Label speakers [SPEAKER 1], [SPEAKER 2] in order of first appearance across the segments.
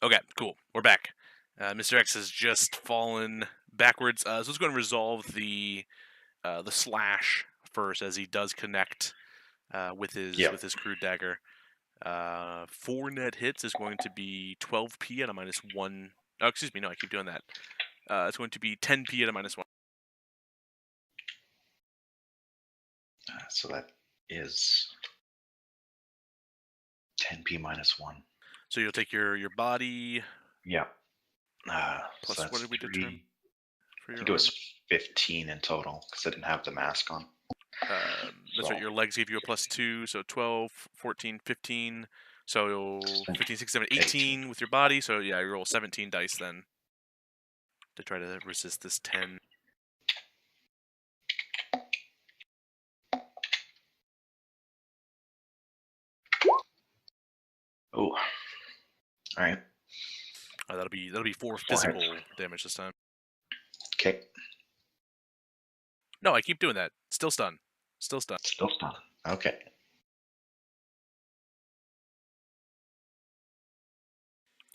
[SPEAKER 1] Okay, cool. We're back. Mr. X has just fallen backwards. So let's go and resolve the slash first, as he does connect with his crude dagger. 4 net hits is going to be 12p at a -1. Oh, excuse me. No, I keep doing that. It's going to be 10p at a -1.
[SPEAKER 2] So that is 10p -1.
[SPEAKER 1] So you'll take your body.
[SPEAKER 2] Yeah.
[SPEAKER 1] Plus,
[SPEAKER 2] so that's
[SPEAKER 1] what did we determine?
[SPEAKER 2] I think it was 15 in total because I didn't have the mask on.
[SPEAKER 1] That's right, your legs gave you a +2, so 12, 14, 15. So 15, 16, 17, 18 with your body. So yeah, you roll 17 dice then to try to resist this 10.
[SPEAKER 2] Oh, all right.
[SPEAKER 1] That'll be 4 physical damage this time.
[SPEAKER 2] Okay.
[SPEAKER 1] No, I keep doing that. Still stun.
[SPEAKER 2] Still stun. Okay.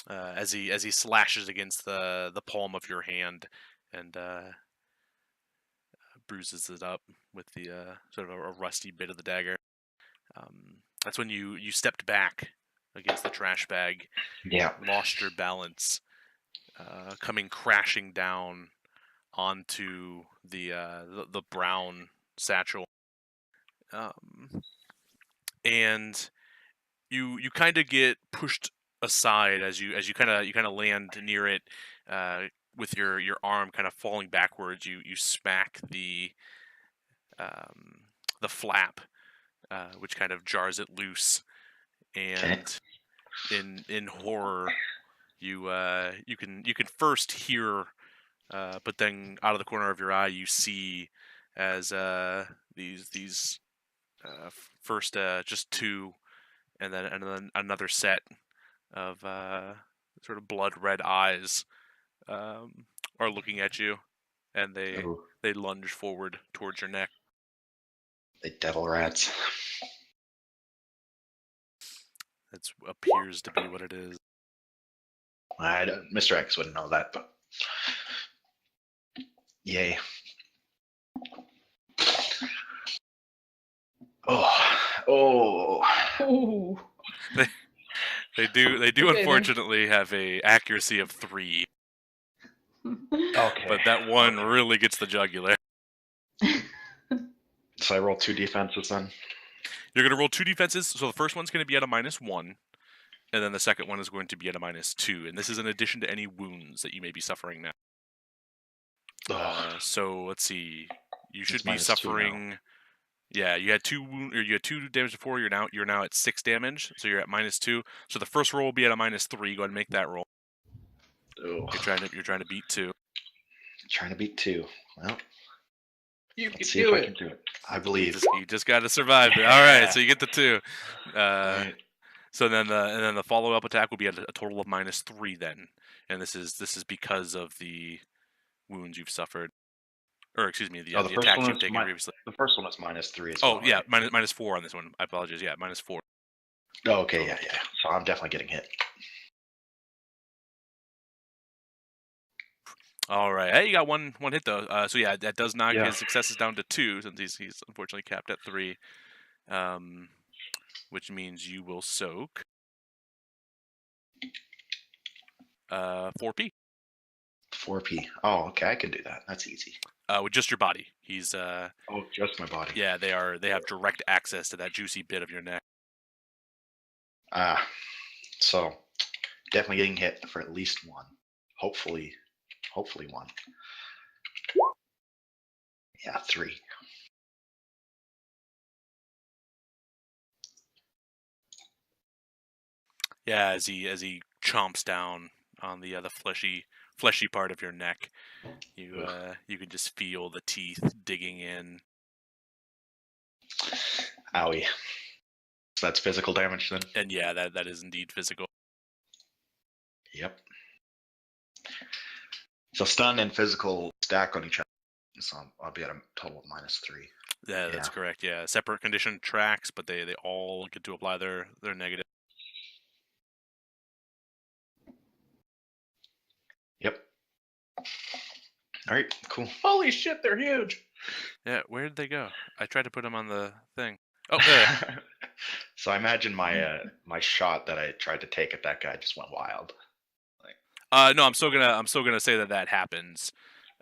[SPEAKER 1] As he slashes against the palm of your hand and bruises it up with the sort of a rusty bit of the dagger. That's when you stepped back against the trash bag.
[SPEAKER 2] Yeah.
[SPEAKER 1] Lost your balance, coming crashing down onto the brown satchel, and you kind of get pushed aside as you kind of land near it, with your arm kind of falling backwards. You smack the flap, which kind of jars it loose, and in horror you can first hear, but then out of the corner of your eye you see as these first just 2, and then another set of sort of blood red eyes are looking at you, and they lunge forward towards your neck.
[SPEAKER 2] The devil rats.
[SPEAKER 1] That appears to be what it is.
[SPEAKER 2] Mr. X wouldn't know that, but yay.
[SPEAKER 3] Oh.
[SPEAKER 1] They do okay, unfortunately have a accuracy of 3.
[SPEAKER 2] Okay.
[SPEAKER 1] But that one really gets the jugular.
[SPEAKER 2] So I roll 2 defenses then?
[SPEAKER 1] You're going to roll 2 defenses. So the first one's going to be at a -1, and then the second one is going to be at a -2. And this is in addition to any wounds that you may be suffering now. So let's see. You should be suffering. Yeah, you had 2 damage before. You're now at 6 damage. So you're at -2. So the first roll will be at a -3. Go ahead and make that roll.
[SPEAKER 2] Oh.
[SPEAKER 1] You're trying to beat 2.
[SPEAKER 2] Trying to beat 2. Well,
[SPEAKER 3] let's see if I
[SPEAKER 2] can do it. I believe.
[SPEAKER 1] You just got to survive it. All right, so you get the 2. Right. So then the follow-up attack will be at a total of -3 then, and this is because of the wounds you've suffered, or excuse me, the attacks you've taken previously.
[SPEAKER 2] The first one was -3 as
[SPEAKER 1] well. Oh yeah, right? -4 on this one. I apologize. Yeah, -4.
[SPEAKER 2] Oh, okay, yeah. So I'm definitely getting hit.
[SPEAKER 1] All right. Hey, you got one hit though. So yeah, that does knock his successes down to 2, since he's unfortunately capped at 3. Which means you will soak 4p.
[SPEAKER 2] 4p. Oh, okay, I can do that. That's easy.
[SPEAKER 1] With just your body. He's
[SPEAKER 2] just my body.
[SPEAKER 1] Yeah, they have direct access to that juicy bit of your neck.
[SPEAKER 2] So definitely getting hit for at least 1. Hopefully 1. Yeah, 3.
[SPEAKER 1] Yeah, as he chomps down on the fleshy part of your neck, you can just feel the teeth digging in.
[SPEAKER 2] Owie. So that's physical damage then?
[SPEAKER 1] And yeah, that is indeed physical.
[SPEAKER 2] Yep. So stun and physical stack on each other. So I'll be at a total of -3.
[SPEAKER 1] Yeah, that's correct. Yeah, separate condition tracks, but they all get to apply their negative.
[SPEAKER 2] All right, cool.
[SPEAKER 3] Holy shit, they're huge.
[SPEAKER 1] Yeah, where did they go? I tried to put them on the thing. Oh, there.
[SPEAKER 2] So I imagine my my shot that I tried to take at that guy just went wild.
[SPEAKER 1] No, I'm still gonna say that happens.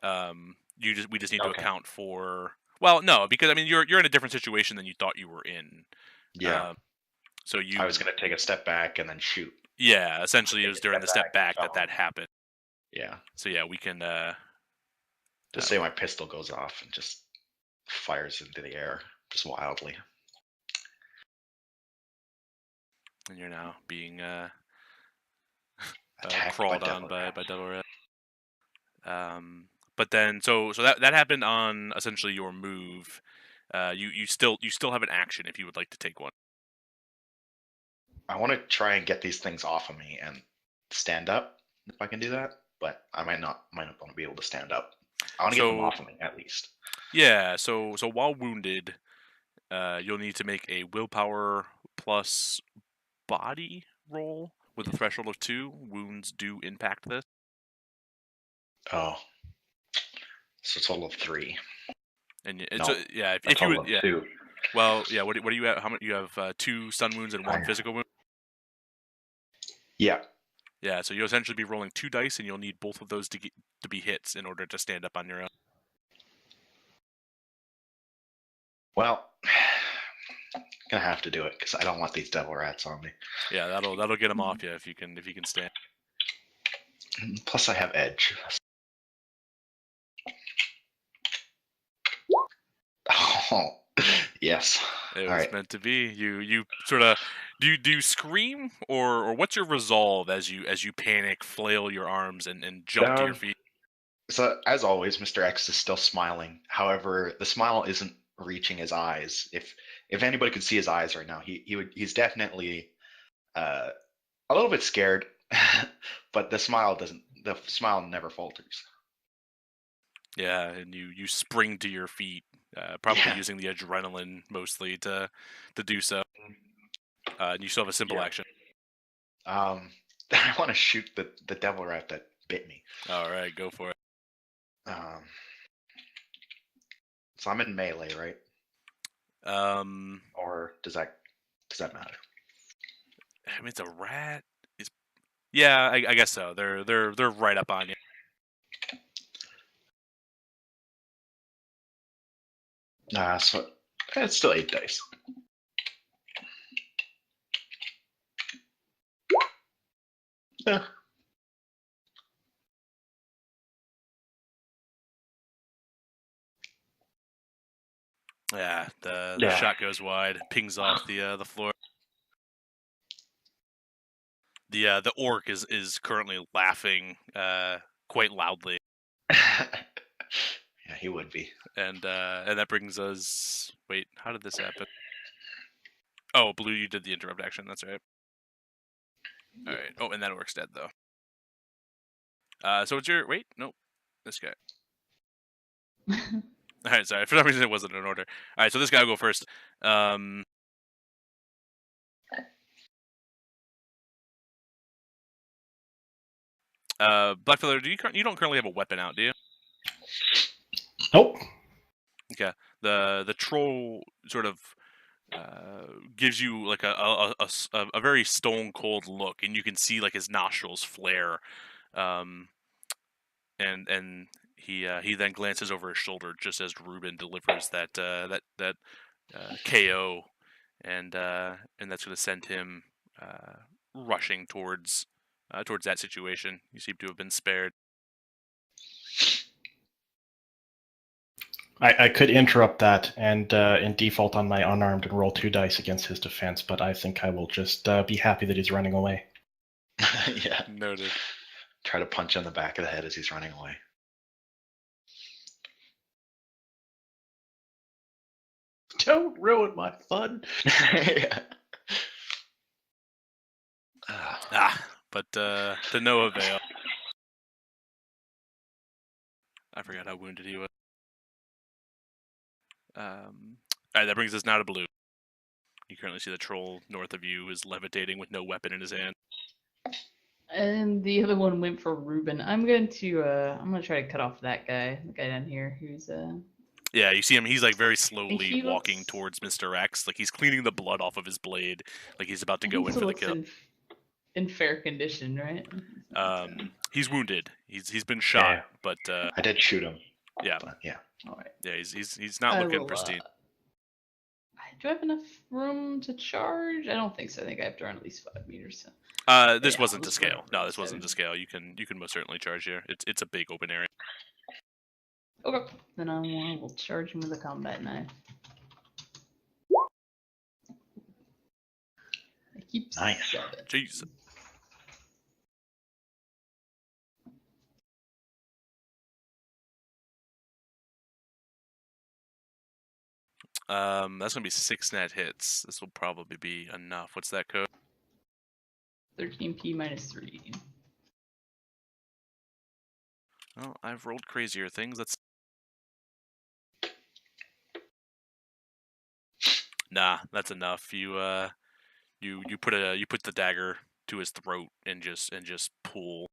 [SPEAKER 1] We just need to
[SPEAKER 2] Okay.
[SPEAKER 1] account for. Well, no, because I mean you're in a different situation than you thought you were in.
[SPEAKER 2] Yeah.
[SPEAKER 1] So you.
[SPEAKER 2] I was gonna take a step back and then shoot.
[SPEAKER 1] Yeah, essentially it
[SPEAKER 2] Take
[SPEAKER 1] was
[SPEAKER 2] a
[SPEAKER 1] during the step back
[SPEAKER 2] jump.
[SPEAKER 1] that happened.
[SPEAKER 2] Yeah.
[SPEAKER 1] So yeah, we can.
[SPEAKER 2] Just say my pistol goes off and just fires into the air just wildly.
[SPEAKER 1] And you're now being
[SPEAKER 2] Attacked
[SPEAKER 1] crawled
[SPEAKER 2] by
[SPEAKER 1] on
[SPEAKER 2] devil
[SPEAKER 1] by Devil Rat. But then so that happened on essentially your move. You still have an action if you would like to take one.
[SPEAKER 2] I want to try and get these things off of me and stand up if I can do that, but I might not want to be able to stand up. I want to get them off of me at least.
[SPEAKER 1] Yeah. So while wounded, you'll need to make a willpower plus body roll with a threshold of 2. Wounds do impact this.
[SPEAKER 2] Oh, so a total of 3.
[SPEAKER 1] And
[SPEAKER 2] A
[SPEAKER 1] if you
[SPEAKER 2] total
[SPEAKER 1] would,
[SPEAKER 2] of 2.
[SPEAKER 1] Well, yeah. What do you have? How much you have? 2 stun wounds and 1 physical wound.
[SPEAKER 2] Yeah.
[SPEAKER 1] Yeah. So you'll essentially be rolling 2 dice, and you'll need both of those to be hits in order to stand up on your own.
[SPEAKER 2] Well, gonna have to do it because I don't want these devil rats on me.
[SPEAKER 1] Yeah, that'll get them off you if you can stand.
[SPEAKER 2] Plus, I have edge. Oh, yes.
[SPEAKER 1] It
[SPEAKER 2] All
[SPEAKER 1] was
[SPEAKER 2] right.
[SPEAKER 1] meant to be. You sort of do you scream or what's your resolve as you panic, flail your arms and jump to your feet?
[SPEAKER 2] So as always, Mr. X is still smiling. However, the smile isn't reaching his eyes. If anybody could see his eyes right now, he's definitely a little bit scared, but the smile never falters.
[SPEAKER 1] Yeah, and you spring to your feet, probably using the adrenaline mostly to do so. And you still have a simple action.
[SPEAKER 2] I want to shoot the devil rat that bit me.
[SPEAKER 1] All right, go for it.
[SPEAKER 2] So I'm in melee, right? Or does that matter?
[SPEAKER 1] I mean, it's a rat. Yeah, I guess so. They're right up on you.
[SPEAKER 2] So it's still 8 dice. Yeah.
[SPEAKER 1] Yeah, the shot goes wide, pings off the floor. The orc is currently laughing quite loudly.
[SPEAKER 2] Yeah, he would be.
[SPEAKER 1] And that brings us. Wait, how did this happen? Oh, Blue, you did the interrupt action. That's right. All right. Oh, and that orc's dead though. So it's your nope, this guy. All right, sorry. For some reason, it wasn't in order. All right, so this guy will go first. Blackfeather, you don't currently have a weapon out, do you?
[SPEAKER 4] Nope.
[SPEAKER 1] Okay. The troll sort of gives you like a very stone cold look, and you can see like his nostrils flare, and he then glances over his shoulder just as Ruban delivers that KO, and that's going to send him rushing towards that situation. You seem to have been spared.
[SPEAKER 4] I could interrupt that and in default on my unarmed and roll 2 dice against his defense, but I think I will just be happy that he's running away.
[SPEAKER 2] Yeah.
[SPEAKER 1] Noted.
[SPEAKER 2] Try to punch him in the back of the head as he's running away.
[SPEAKER 3] Don't ruin my fun.
[SPEAKER 2] Yeah.
[SPEAKER 1] But to no avail. I forgot how wounded he was. All right, that brings us now to Blue. You currently see the troll north of you is levitating with no weapon in his hand.
[SPEAKER 5] And the other one went for Ruben. I'm gonna try to cut off that guy, the guy down here who's
[SPEAKER 1] Yeah, you see him. He's like very slowly
[SPEAKER 5] he
[SPEAKER 1] walking
[SPEAKER 5] looks
[SPEAKER 1] towards Mr. X. Like he's cleaning the blood off of his blade. Like he's about to go
[SPEAKER 5] he
[SPEAKER 1] in
[SPEAKER 5] still
[SPEAKER 1] for the
[SPEAKER 5] looks
[SPEAKER 1] kill.
[SPEAKER 5] in fair condition, right?
[SPEAKER 1] He's wounded. He's been shot, but
[SPEAKER 2] I did shoot him.
[SPEAKER 1] yeah,
[SPEAKER 2] But yeah.
[SPEAKER 5] All right.
[SPEAKER 1] yeah, he's not looking pristine.
[SPEAKER 5] Do I have enough room to charge? I don't think so. I think I have to run at least 5 meters. So.
[SPEAKER 1] This
[SPEAKER 5] Yeah,
[SPEAKER 1] wasn't to
[SPEAKER 5] let's
[SPEAKER 1] scale.
[SPEAKER 5] go
[SPEAKER 1] No, this wasn't to
[SPEAKER 5] instead.
[SPEAKER 1] scale. You can most certainly charge here. It's a big open area.
[SPEAKER 5] Okay. Then I will charge him with a combat knife. I keep
[SPEAKER 2] Nice.
[SPEAKER 5] 7.
[SPEAKER 1] Jeez. That's gonna be 6 net hits. This will probably be enough. What's that code?
[SPEAKER 5] 13p minus 3.
[SPEAKER 1] Well, I've rolled crazier things. Nah, that's enough. You put the dagger to his throat and just pull.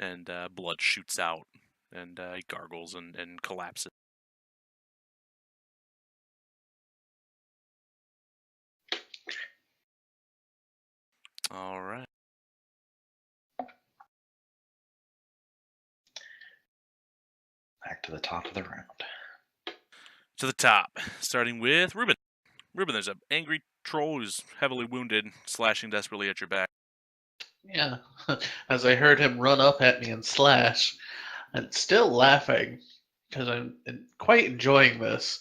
[SPEAKER 1] And blood shoots out, and he gargles and collapses. All right.
[SPEAKER 2] Back to the top of the round.
[SPEAKER 1] To the top, starting with Ruben. Ruben, there's an angry troll who's heavily wounded, slashing desperately at your back.
[SPEAKER 3] Yeah, as I heard him run up at me and slash, and still laughing because I'm quite enjoying this.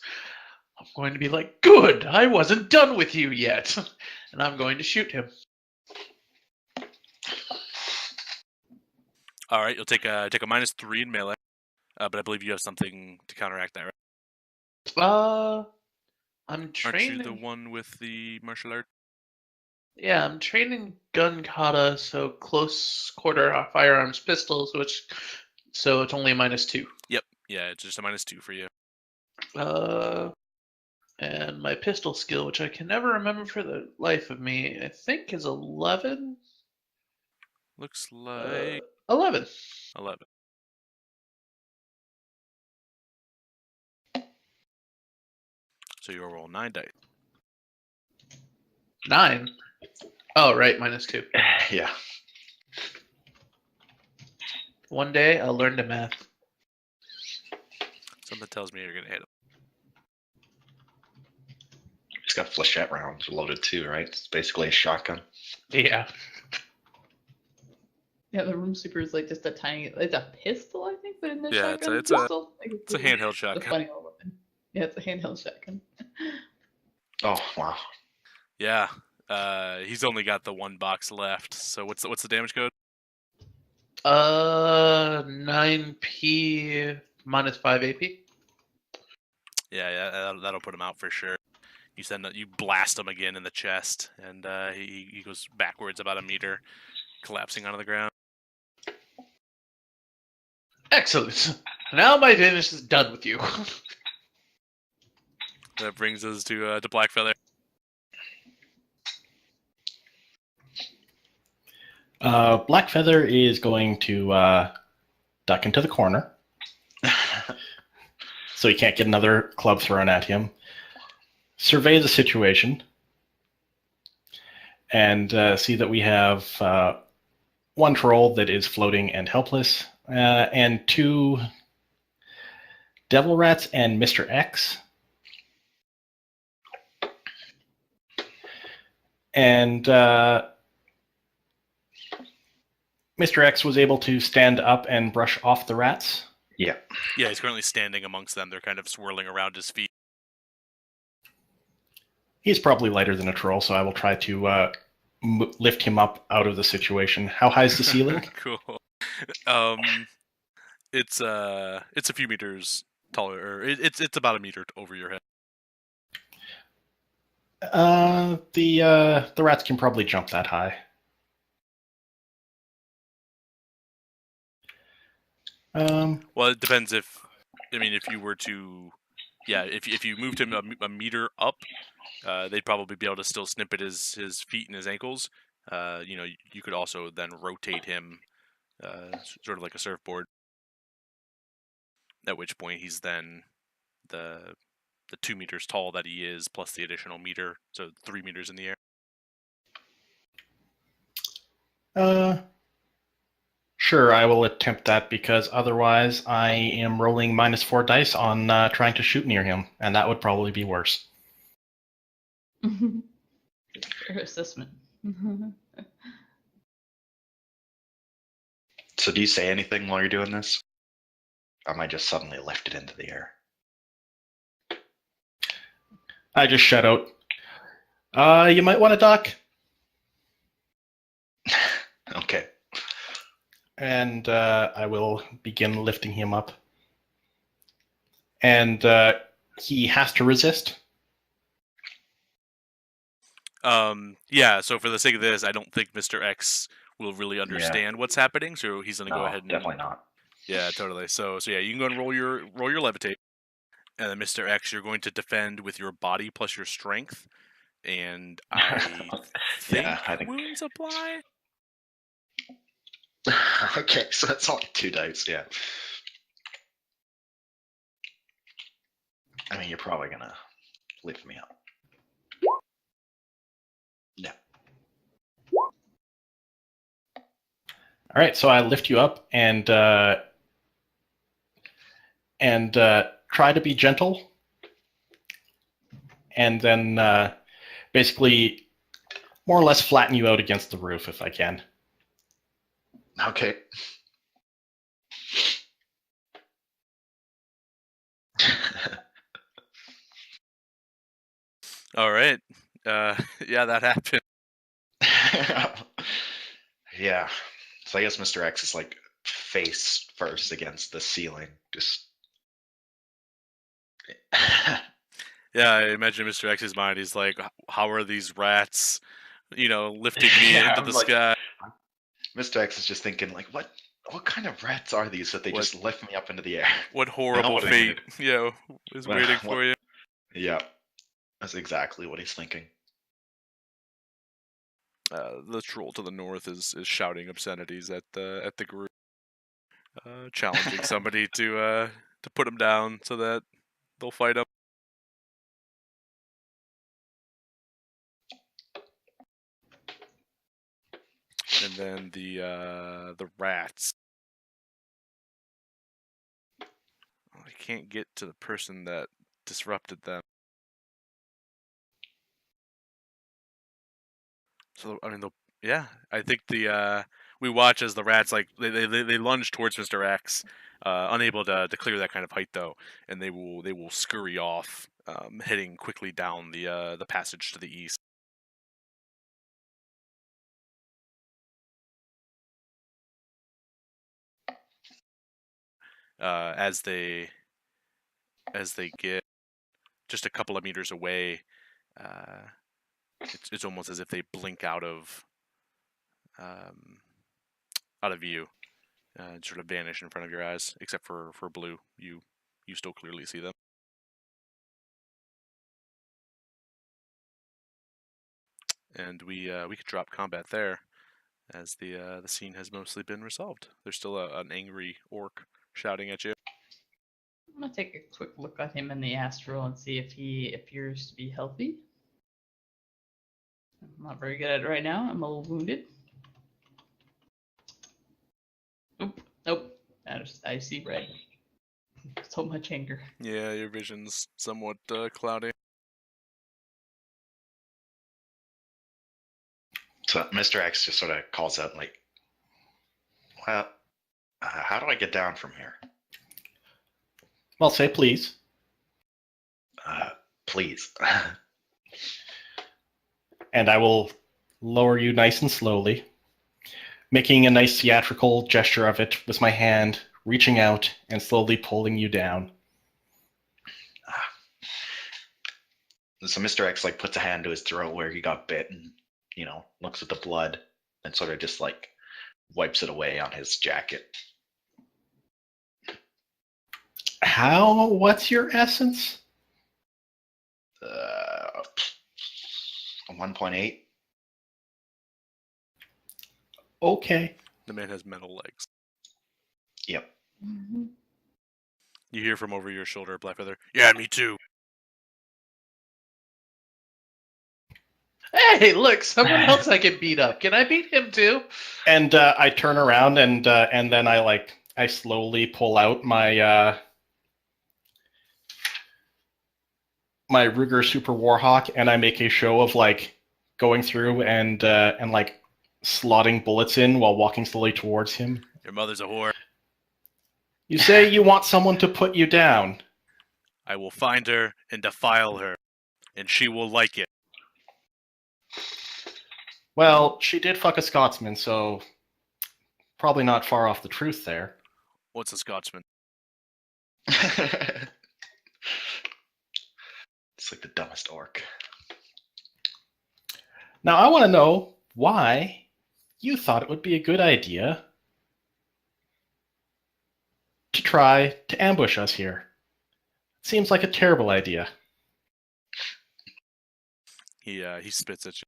[SPEAKER 3] I'm going to be like, good, I wasn't done with you yet. And I'm going to shoot him.
[SPEAKER 1] All right, you'll take a -3 in melee, but I believe you have something to counteract that, right?
[SPEAKER 3] I'm
[SPEAKER 1] Aren't
[SPEAKER 3] training.
[SPEAKER 1] you the one with the martial art?
[SPEAKER 3] Yeah, I'm training gun kata, so close quarter firearms pistols, so it's only a -2.
[SPEAKER 1] Yep. Yeah, it's just a -2 for you.
[SPEAKER 3] And my pistol skill, which I can never remember for the life of me, I think is 11.
[SPEAKER 1] Looks like
[SPEAKER 3] 11.
[SPEAKER 1] 11. So you'll roll 9 dice.
[SPEAKER 3] 9. Oh, right, -2.
[SPEAKER 2] Yeah.
[SPEAKER 3] One day I'll learn to math.
[SPEAKER 1] Something tells me you're gonna hit him.
[SPEAKER 2] It's got flechette rounds loaded too, right? It's basically a shotgun.
[SPEAKER 3] Yeah.
[SPEAKER 5] Yeah, the room super is like just a tiny. It's a pistol, I think, but in the
[SPEAKER 1] Yeah,
[SPEAKER 5] shotgun
[SPEAKER 1] it's a
[SPEAKER 5] pistol.
[SPEAKER 1] it's a handheld
[SPEAKER 5] It's a
[SPEAKER 1] shotgun.
[SPEAKER 5] funny little weapon. Yeah, it's a handheld shotgun.
[SPEAKER 2] Oh wow.
[SPEAKER 1] Yeah. He's only got the 1 box left. So what's the damage code?
[SPEAKER 3] 9p -5 AP.
[SPEAKER 1] Yeah, that'll put him out for sure. You blast him again in the chest, and he goes backwards about a meter, collapsing onto the ground.
[SPEAKER 3] Excellent. Now my business is done with you.
[SPEAKER 1] That brings us to Blackfeather.
[SPEAKER 4] Blackfeather is going to duck into the corner so he can't get another club thrown at him. Survey the situation and see that we have 1 troll that is floating and helpless, and 2 devil rats and Mr. X. And Mr. X was able to stand up and brush off the rats.
[SPEAKER 2] Yeah.
[SPEAKER 1] Yeah, he's currently standing amongst them. They're kind of swirling around his feet.
[SPEAKER 4] He's probably lighter than a troll, so I will try to lift him up out of the situation. How high is the ceiling?
[SPEAKER 1] Cool. It's a few meters taller, or it's about a meter over your head.
[SPEAKER 4] The rats can probably jump that high.
[SPEAKER 1] Well, it depends if I mean, if you were to, yeah, if you moved him a meter up, they'd probably be able to still snip at his feet and his ankles. You could also then rotate him, sort of like a surfboard. At which point he's then the 2 meters tall that he is, plus the additional meter, so 3 meters in the air.
[SPEAKER 4] Sure, I will attempt that because otherwise I am rolling -4 dice on trying to shoot near him, and that would probably be worse.
[SPEAKER 5] Fair assessment.
[SPEAKER 2] So do you say anything while you're doing this? Or am I just suddenly lifted into the air?
[SPEAKER 4] I just shout out, you might want to duck.
[SPEAKER 2] Okay.
[SPEAKER 4] And I will begin lifting him up. And he has to resist.
[SPEAKER 1] Yeah, so for the sake of this, I don't think Mr. X will really understand what's happening, so he's gonna go ahead and
[SPEAKER 2] definitely not.
[SPEAKER 1] Yeah, totally. So yeah, you can go and roll your levitate. And then Mr. X, you're going to defend with your body plus your strength. And I think wounds apply.
[SPEAKER 2] Okay, so that's only 2 dice, yeah. I mean, you're probably gonna lift me up. No.
[SPEAKER 4] All right, so I lift you up and try to be gentle, and then basically more or less flatten you out against the roof if I can.
[SPEAKER 2] Okay.
[SPEAKER 1] All right. Yeah, that happened.
[SPEAKER 2] Yeah. So I guess Mr. X is like face first against the ceiling. Just.
[SPEAKER 1] Yeah, I imagine Mr. X's mind. He's like, how are these rats, lifting me into the sky?
[SPEAKER 2] Mr. X is just thinking, like, what kind of rats are these that they just lift me up into the air?
[SPEAKER 1] What horrible fate, is waiting for you?
[SPEAKER 2] Yeah, that's exactly what he's thinking.
[SPEAKER 1] The troll to the north is shouting obscenities at the group, challenging somebody to put him down so that they'll fight him. And then the rats. I can't get to the person that disrupted them. So I mean, I think we watch as the rats they lunge towards Mr. X, unable to clear that kind of height though, and they will scurry off, heading quickly down the passage to the east. As they get just a couple of meters away, it's almost as if they blink out of view, sort of vanish in front of your eyes. Except for Blue, you still clearly see them. And we could drop combat there, as the scene has mostly been resolved. There's still an angry orc shouting at you.
[SPEAKER 5] I'm gonna take a quick look at him in the astral and see if he appears to be healthy. I'm not very good at it right now. I'm a little wounded. Nope. I see red. So much anger.
[SPEAKER 1] Yeah, your vision's somewhat cloudy.
[SPEAKER 2] So Mr. X just sort of calls out, like, well, how do I get down from here?
[SPEAKER 4] Well, say please.
[SPEAKER 2] Please.
[SPEAKER 4] And I will lower you nice and slowly, making a nice theatrical gesture of it with my hand, reaching out and slowly pulling you down.
[SPEAKER 2] So Mr. X like puts a hand to his throat where he got bit and, looks at the blood and sort of just like wipes it away on his jacket.
[SPEAKER 4] What's your essence?
[SPEAKER 2] 1.8.
[SPEAKER 4] Okay.
[SPEAKER 1] The man has metal legs.
[SPEAKER 2] Yep.
[SPEAKER 5] Mm-hmm.
[SPEAKER 1] You hear from over your shoulder, Blackfeather. Yeah, me too.
[SPEAKER 3] Hey, look, someone else I can beat up. Can I beat him too?
[SPEAKER 4] And I turn around and then I slowly pull out my my Ruger Super Warhawk and I make a show of like going through and like slotting bullets in while walking slowly towards him.
[SPEAKER 1] Your mother's a whore.
[SPEAKER 4] You say you want someone to put you down.
[SPEAKER 1] I will find her and defile her, and she will like it.
[SPEAKER 4] Well, she did fuck a Scotsman, so probably not far off the truth there.
[SPEAKER 1] What's a Scotsman?
[SPEAKER 2] It's like the dumbest orc.
[SPEAKER 4] Now I want to know why you thought it would be a good idea to try to ambush us here. Seems like a terrible idea.
[SPEAKER 1] He spits at you.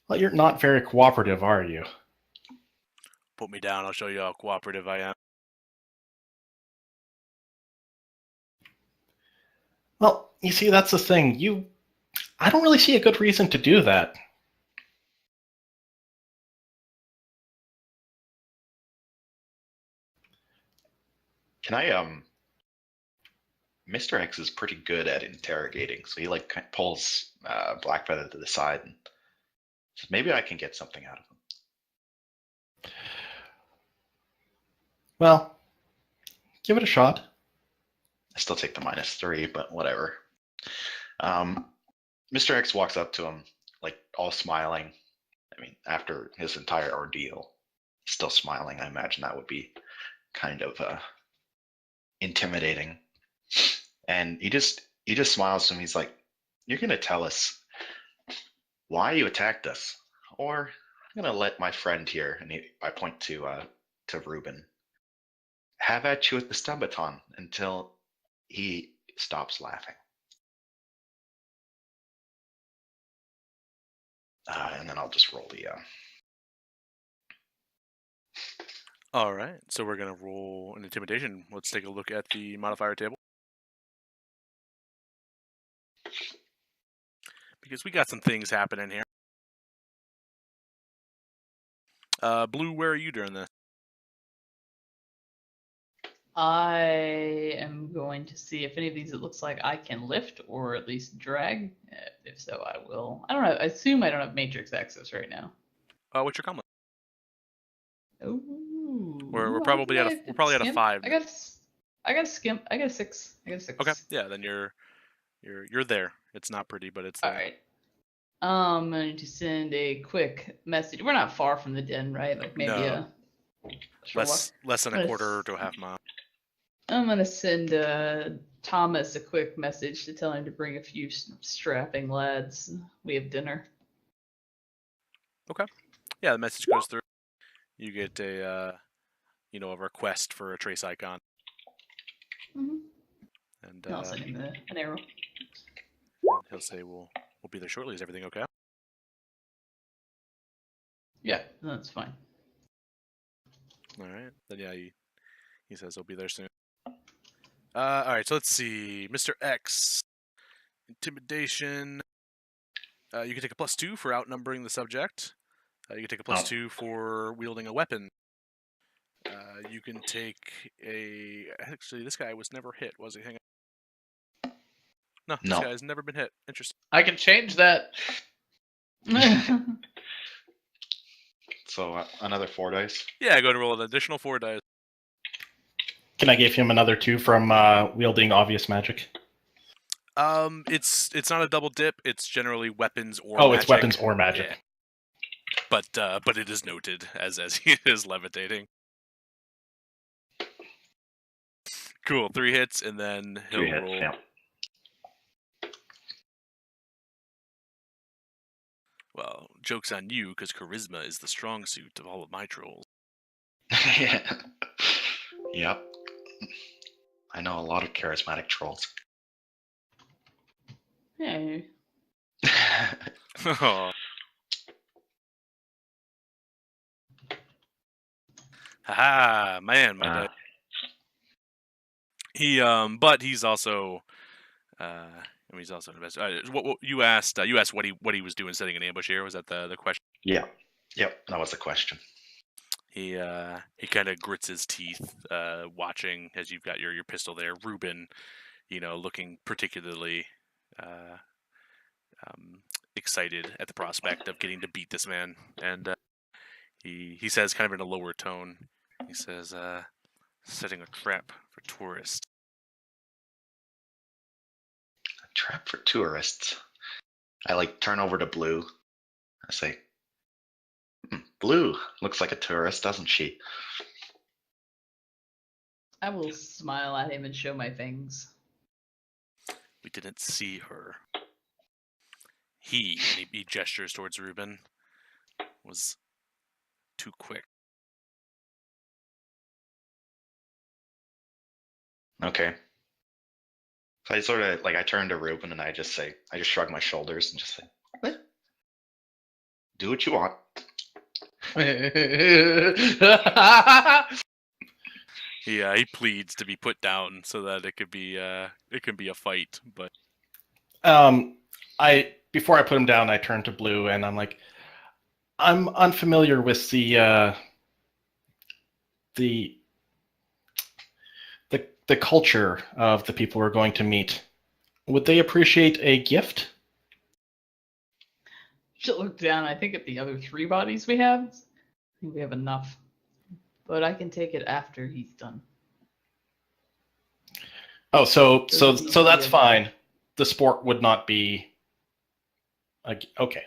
[SPEAKER 4] Well, you're not very cooperative, are you?
[SPEAKER 1] Put me down, I'll show you how cooperative I am.
[SPEAKER 4] Well, you see, that's the thing. I don't really see a good reason to do that.
[SPEAKER 2] Can I Mr. X is pretty good at interrogating, so he like pulls Blackfeather to the side and says, maybe I can get something out of him.
[SPEAKER 4] Well, give it a shot.
[SPEAKER 2] I still take the -3, but whatever. Mr. X walks up to him, like all smiling. I mean, after his entire ordeal, still smiling. I imagine that would be kind of intimidating. And he just smiles to him. He's like, "You're gonna tell us why you attacked us, or I'm gonna let my friend here," and I point to Ruban, "have at you with the stun baton until he stops laughing." And then I'll just roll the.
[SPEAKER 1] All right, so we're gonna roll an intimidation. Let's take a look at the modifier table. Because we got some things happening here. Blue, where are you during this?
[SPEAKER 5] I am going to see if any of these it looks like I can lift or at least drag. If so, I will. I don't know. I assume I don't have matrix access right now.
[SPEAKER 1] What's your combo?
[SPEAKER 5] Ooh.
[SPEAKER 1] We're probably at a 5.
[SPEAKER 5] I got a skimp. I got a 6.
[SPEAKER 1] Okay, yeah, then you're there. It's not pretty, but it's there.
[SPEAKER 5] All right. I'm going to send a quick message. We're not far from the den, right? Like maybe
[SPEAKER 1] No. Less than a
[SPEAKER 5] Nice.
[SPEAKER 1] quarter to a half mile.
[SPEAKER 5] I'm going to send Thomas a quick message to tell him to bring a few strapping lads. We have dinner.
[SPEAKER 1] Yeah, the message goes through. You get a request for a trace icon.
[SPEAKER 5] Mm-hmm.
[SPEAKER 1] And
[SPEAKER 5] I'll send him an arrow.
[SPEAKER 1] he'll say, we'll be there shortly. Is everything okay?
[SPEAKER 5] Yeah, that's fine.
[SPEAKER 1] All right. Then yeah, he says he'll be there soon. All right, so let's see. Mr. X, intimidation. You can take a +2 for outnumbering the subject. You can take a +2 for wielding a weapon. You can take a... Actually, this guy was never hit, was he? Hang on. No, this guy has never been hit. Interesting.
[SPEAKER 3] I can change that.
[SPEAKER 2] So another 4 dice.
[SPEAKER 1] Yeah, go to roll an additional 4 dice.
[SPEAKER 4] Can I give him another 2 from wielding obvious magic?
[SPEAKER 1] It's not a double dip. It's generally weapons or
[SPEAKER 4] magic.
[SPEAKER 1] It's
[SPEAKER 4] weapons or magic.
[SPEAKER 1] Yeah. But it is noted as he is levitating. Cool. 3 hits, and then he'll
[SPEAKER 2] 3 hits,
[SPEAKER 1] roll.
[SPEAKER 2] yeah.
[SPEAKER 1] Well, joke's on you, because charisma is the strong suit of all of my trolls.
[SPEAKER 2] Yeah. Yep. I know a lot of charismatic trolls.
[SPEAKER 5] Hey.
[SPEAKER 1] Haha, man, my
[SPEAKER 2] Ah.
[SPEAKER 1] dice. But he's also, he's also an investor. What you asked? You asked what he was doing, setting an ambush here. Was that the question?
[SPEAKER 2] Yeah. Yep. That was the question.
[SPEAKER 1] He kind of grits his teeth, watching as you've got your pistol there, Ruban. Looking particularly excited at the prospect of getting to beat this man, and he says, kind of in a lower tone, he says, "Setting a trap for tourists."
[SPEAKER 2] A trap for tourists. I turn over to Blue. I say, Blue looks like a tourist, doesn't she?
[SPEAKER 5] I will smile at him and show my fangs.
[SPEAKER 1] We didn't see her. And he gestures towards Ruben, was too quick.
[SPEAKER 2] Okay. So I sort of I turn to Ruben and I just shrug my shoulders and just say, "Eh, do what you want."
[SPEAKER 1] He pleads to be put down so that it can be a fight. But
[SPEAKER 4] before I put him down, I turn to Blue and I'm like, I'm unfamiliar with the culture of the people we're going to meet. Would they appreciate a gift?
[SPEAKER 5] She'll look down, I think, at the other 3 bodies we have. I think we have enough. But I can take it after he's done.
[SPEAKER 4] Oh, so that's fine. The sport would not be okay.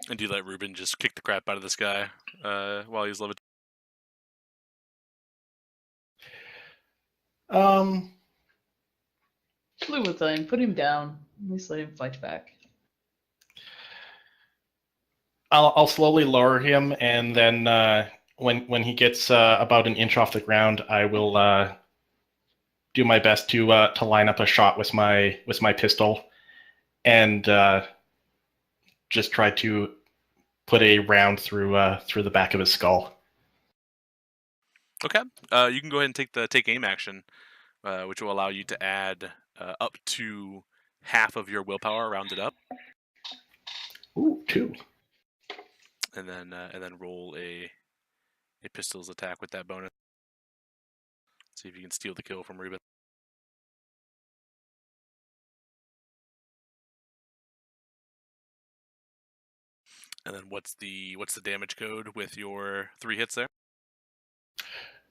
[SPEAKER 1] And do you let Ruben just kick the crap out of this guy while he's levitating?
[SPEAKER 5] Blue will tell him, put him down. At least let him fight back.
[SPEAKER 4] I'll slowly lower him, and then when he gets about an inch off the ground, I will do my best to line up a shot with my pistol, and just try to put a round through the back of his skull.
[SPEAKER 1] Okay. You can go ahead and take aim action, which will allow you to add up to half of your willpower, rounded up.
[SPEAKER 4] Ooh, 2.
[SPEAKER 1] And then roll a pistol's attack with that bonus. See if you can steal the kill from Ruben. And then what's the damage code with your 3 hits there?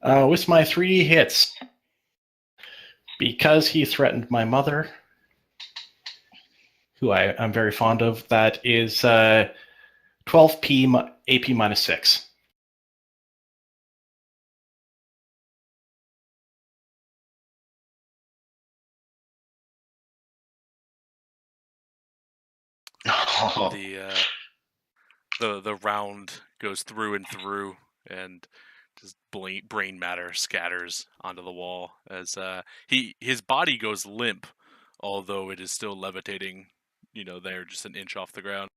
[SPEAKER 4] With my 3 hits, because he threatened my mother, who I'm very fond of, that is 12p AP minus 6.
[SPEAKER 2] Oh.
[SPEAKER 1] The round goes through and through, and just brain matter scatters onto the wall as his body goes limp, although it is still levitating. There just an inch off the ground.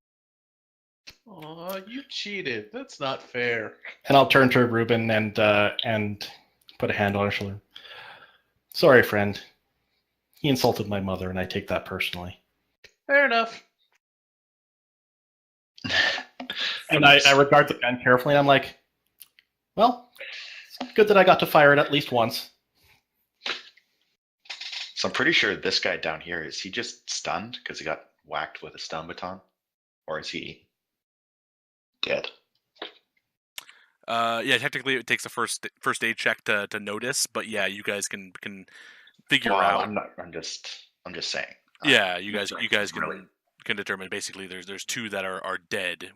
[SPEAKER 3] Oh, you cheated. That's not fair.
[SPEAKER 4] And I'll turn to Ruben and put a hand on her shoulder. Sorry, friend. He insulted my mother, and I take that personally.
[SPEAKER 3] Fair enough.
[SPEAKER 4] And I regard the gun carefully, and I'm like, well, it's good that I got to fire it at least once.
[SPEAKER 2] So I'm pretty sure this guy down here, is he just stunned because he got whacked with a stun baton? Or is he dead?
[SPEAKER 1] Yeah, technically it takes a first aid check to notice, but yeah, you guys can figure out.
[SPEAKER 2] I'm just saying.
[SPEAKER 1] Yeah, you guys
[SPEAKER 2] really...
[SPEAKER 1] can determine. Basically, there's 2 that are dead,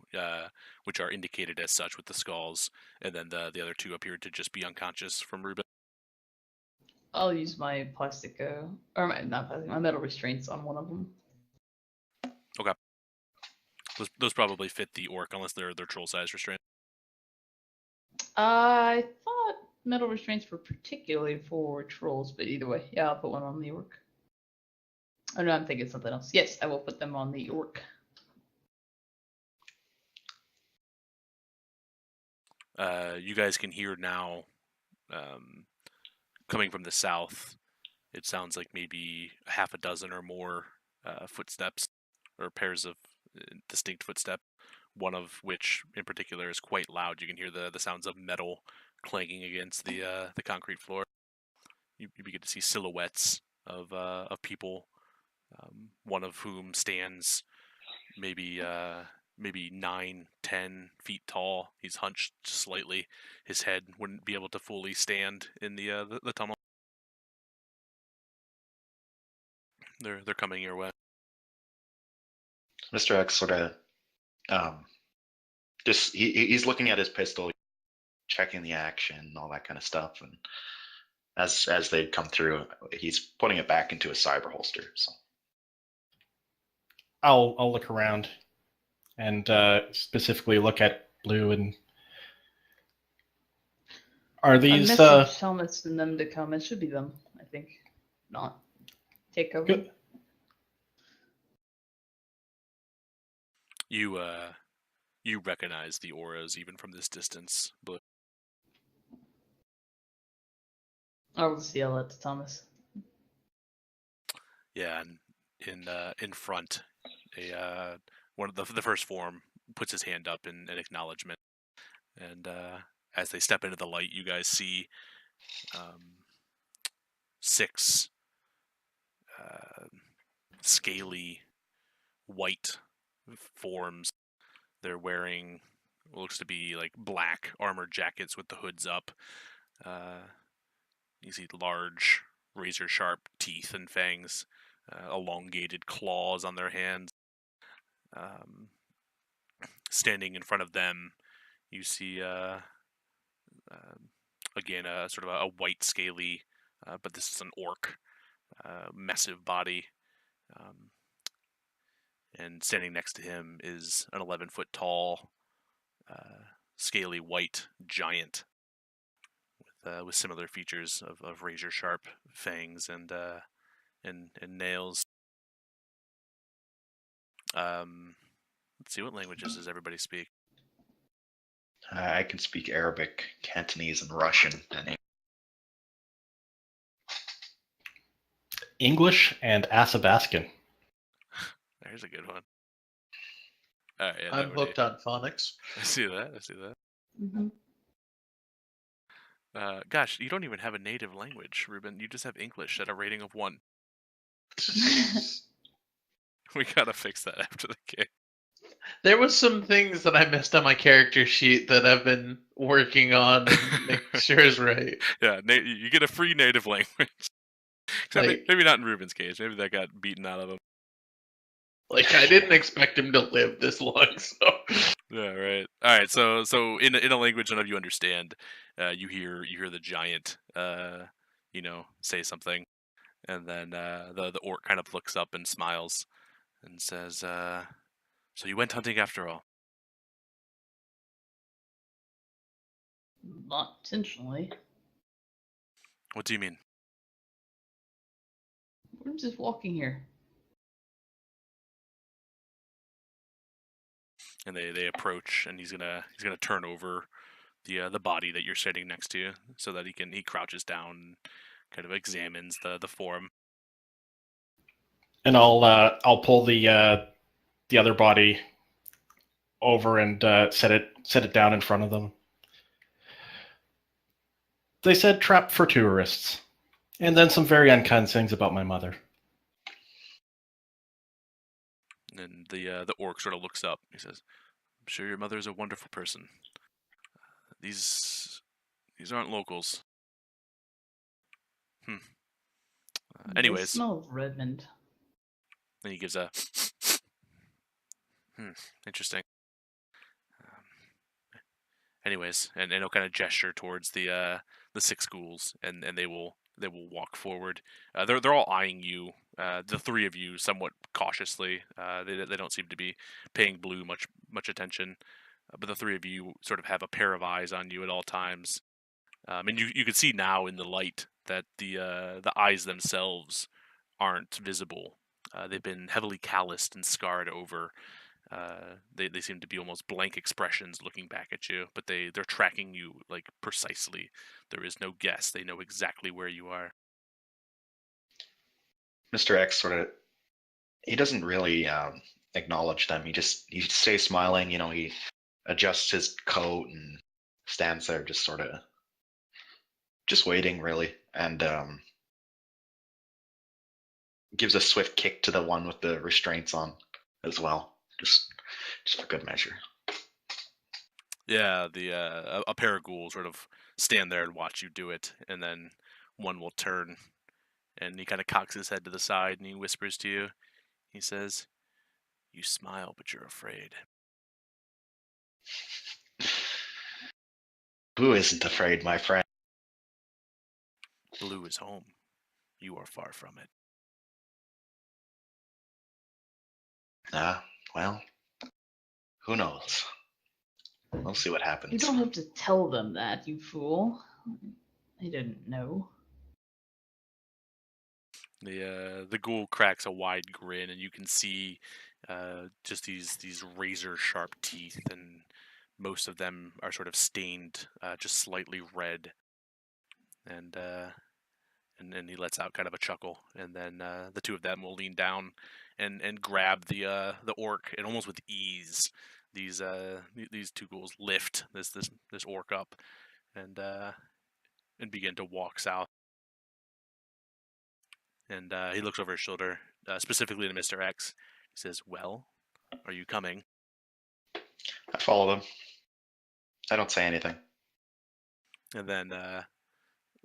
[SPEAKER 1] which are indicated as such with the skulls, and then the other 2 appear to just be unconscious from Ruben.
[SPEAKER 5] I'll use my my metal restraints on one of them.
[SPEAKER 1] Those probably fit the orc unless they're troll size restraint.
[SPEAKER 5] I thought metal restraints were particularly for trolls, but either way, yeah, I'll put one on the orc. Oh no, I'm thinking something else. Yes, I will put them on the orc.
[SPEAKER 1] You guys can hear now, coming from the south. It sounds like maybe half a dozen or more footsteps, or pairs of distinct footsteps. One of which, in particular, is quite loud. You can hear the sounds of metal clanging against the concrete floor. You begin to see silhouettes of people, one of whom stands maybe 9, 10 feet tall. He's hunched slightly. His head wouldn't be able to fully stand in the tunnel. They're coming your way.
[SPEAKER 2] Mr. X sort of he's looking at his pistol, checking the action, all that kind of stuff, and as they come through, he's putting it back into his cyber holster. So
[SPEAKER 4] I'll look around and specifically look at Blue and are
[SPEAKER 5] I
[SPEAKER 4] these
[SPEAKER 5] messaged Thomas and them to come. It should be them, I think. Not take over.
[SPEAKER 4] good?
[SPEAKER 1] You recognize the auras even from this distance, but
[SPEAKER 5] I'll just yell at Thomas.
[SPEAKER 1] yeah, and in front, one of the first form puts his hand up in acknowledgement, and as they step into the light, you guys see 6 scaly white forms. They're wearing what looks to be like black armored jackets with the hoods up. You see large, razor-sharp teeth and fangs, elongated claws on their hands. Standing in front of them, you see again sort of a white, scaly, but this is an orc, massive body. And standing next to him is an 11-foot tall, scaly white giant with similar features of razor sharp fangs and nails. Let's see, what languages does everybody speak?
[SPEAKER 2] I can speak Arabic, Cantonese, and Russian. And
[SPEAKER 4] English and Athabascan.
[SPEAKER 1] There's a good one. All right, yeah,
[SPEAKER 3] I'm hooked on phonics.
[SPEAKER 1] I see that.
[SPEAKER 5] Mm-hmm.
[SPEAKER 1] Gosh, you don't even have a native language, Ruben. You just have English at a rating of 1. We gotta fix that after the game.
[SPEAKER 3] There was some things that I missed on my character sheet that I've been working on and making sure is right.
[SPEAKER 1] Yeah, you get a free native language. Except
[SPEAKER 3] Like-
[SPEAKER 1] maybe not in Ruben's case. Maybe that got beaten out of him.
[SPEAKER 3] Like, I didn't expect him to live this long, so...
[SPEAKER 1] Yeah, right. All right. So in a language none of you understand, you hear the giant, say something, and then the orc kind of looks up and smiles, and says, "So you went hunting after all?"
[SPEAKER 5] Not intentionally.
[SPEAKER 1] What do you mean?
[SPEAKER 5] We're just walking here.
[SPEAKER 1] And they approach, and he's gonna turn over the body that you're sitting next to, so that he crouches down and kind of examines the form.
[SPEAKER 4] And I'll pull the other body over and set it down in front of them. They said trap for tourists, and then some very unkind things about my mother.
[SPEAKER 1] And the orc sort of looks up. He says, "I'm sure your mother is a wonderful person. These aren't locals." Anyways,
[SPEAKER 5] They smell of Redmond.
[SPEAKER 1] then he gives a interesting. Anyways, and he'll kind of gesture towards the 6 ghouls, and they will walk forward. They're all eyeing you the three of you somewhat cautiously. They don't seem to be paying Blue much attention, but the three of you sort of have a pair of eyes on you at all times. And you can see now in the light that the eyes themselves aren't visible. They've been heavily calloused and scarred over. They seem to be almost blank expressions looking back at you, but they're tracking you like precisely. There is no guess. They know exactly where you are.
[SPEAKER 2] Mr. X he doesn't really acknowledge them. He stays smiling. He adjusts his coat and stands there, just waiting, really, and gives a swift kick to the one with the restraints on as well, just for good measure.
[SPEAKER 1] Yeah, a pair of ghouls sort of stand there and watch you do it, and then one will turn, and he kind of cocks his head to the side, and he whispers to you. He says, "You smile, but you're afraid."
[SPEAKER 2] Who isn't afraid, my friend?
[SPEAKER 1] Blue is home. You are far from it.
[SPEAKER 2] Well, who knows? We'll see what happens.
[SPEAKER 5] You don't have to tell them that, you fool. They didn't know.
[SPEAKER 1] The ghoul cracks a wide grin, and you can see just these razor sharp teeth, and most of them are sort of stained just slightly red. And he lets out kind of a chuckle, and then the two of them will lean down and grab the orc, and almost with ease, these two ghouls lift this orc up, and begin to walk south. And he looks over his shoulder, specifically to Mr. X. He says, "Well, are you coming?"
[SPEAKER 2] I follow them. I don't say anything.
[SPEAKER 1] And then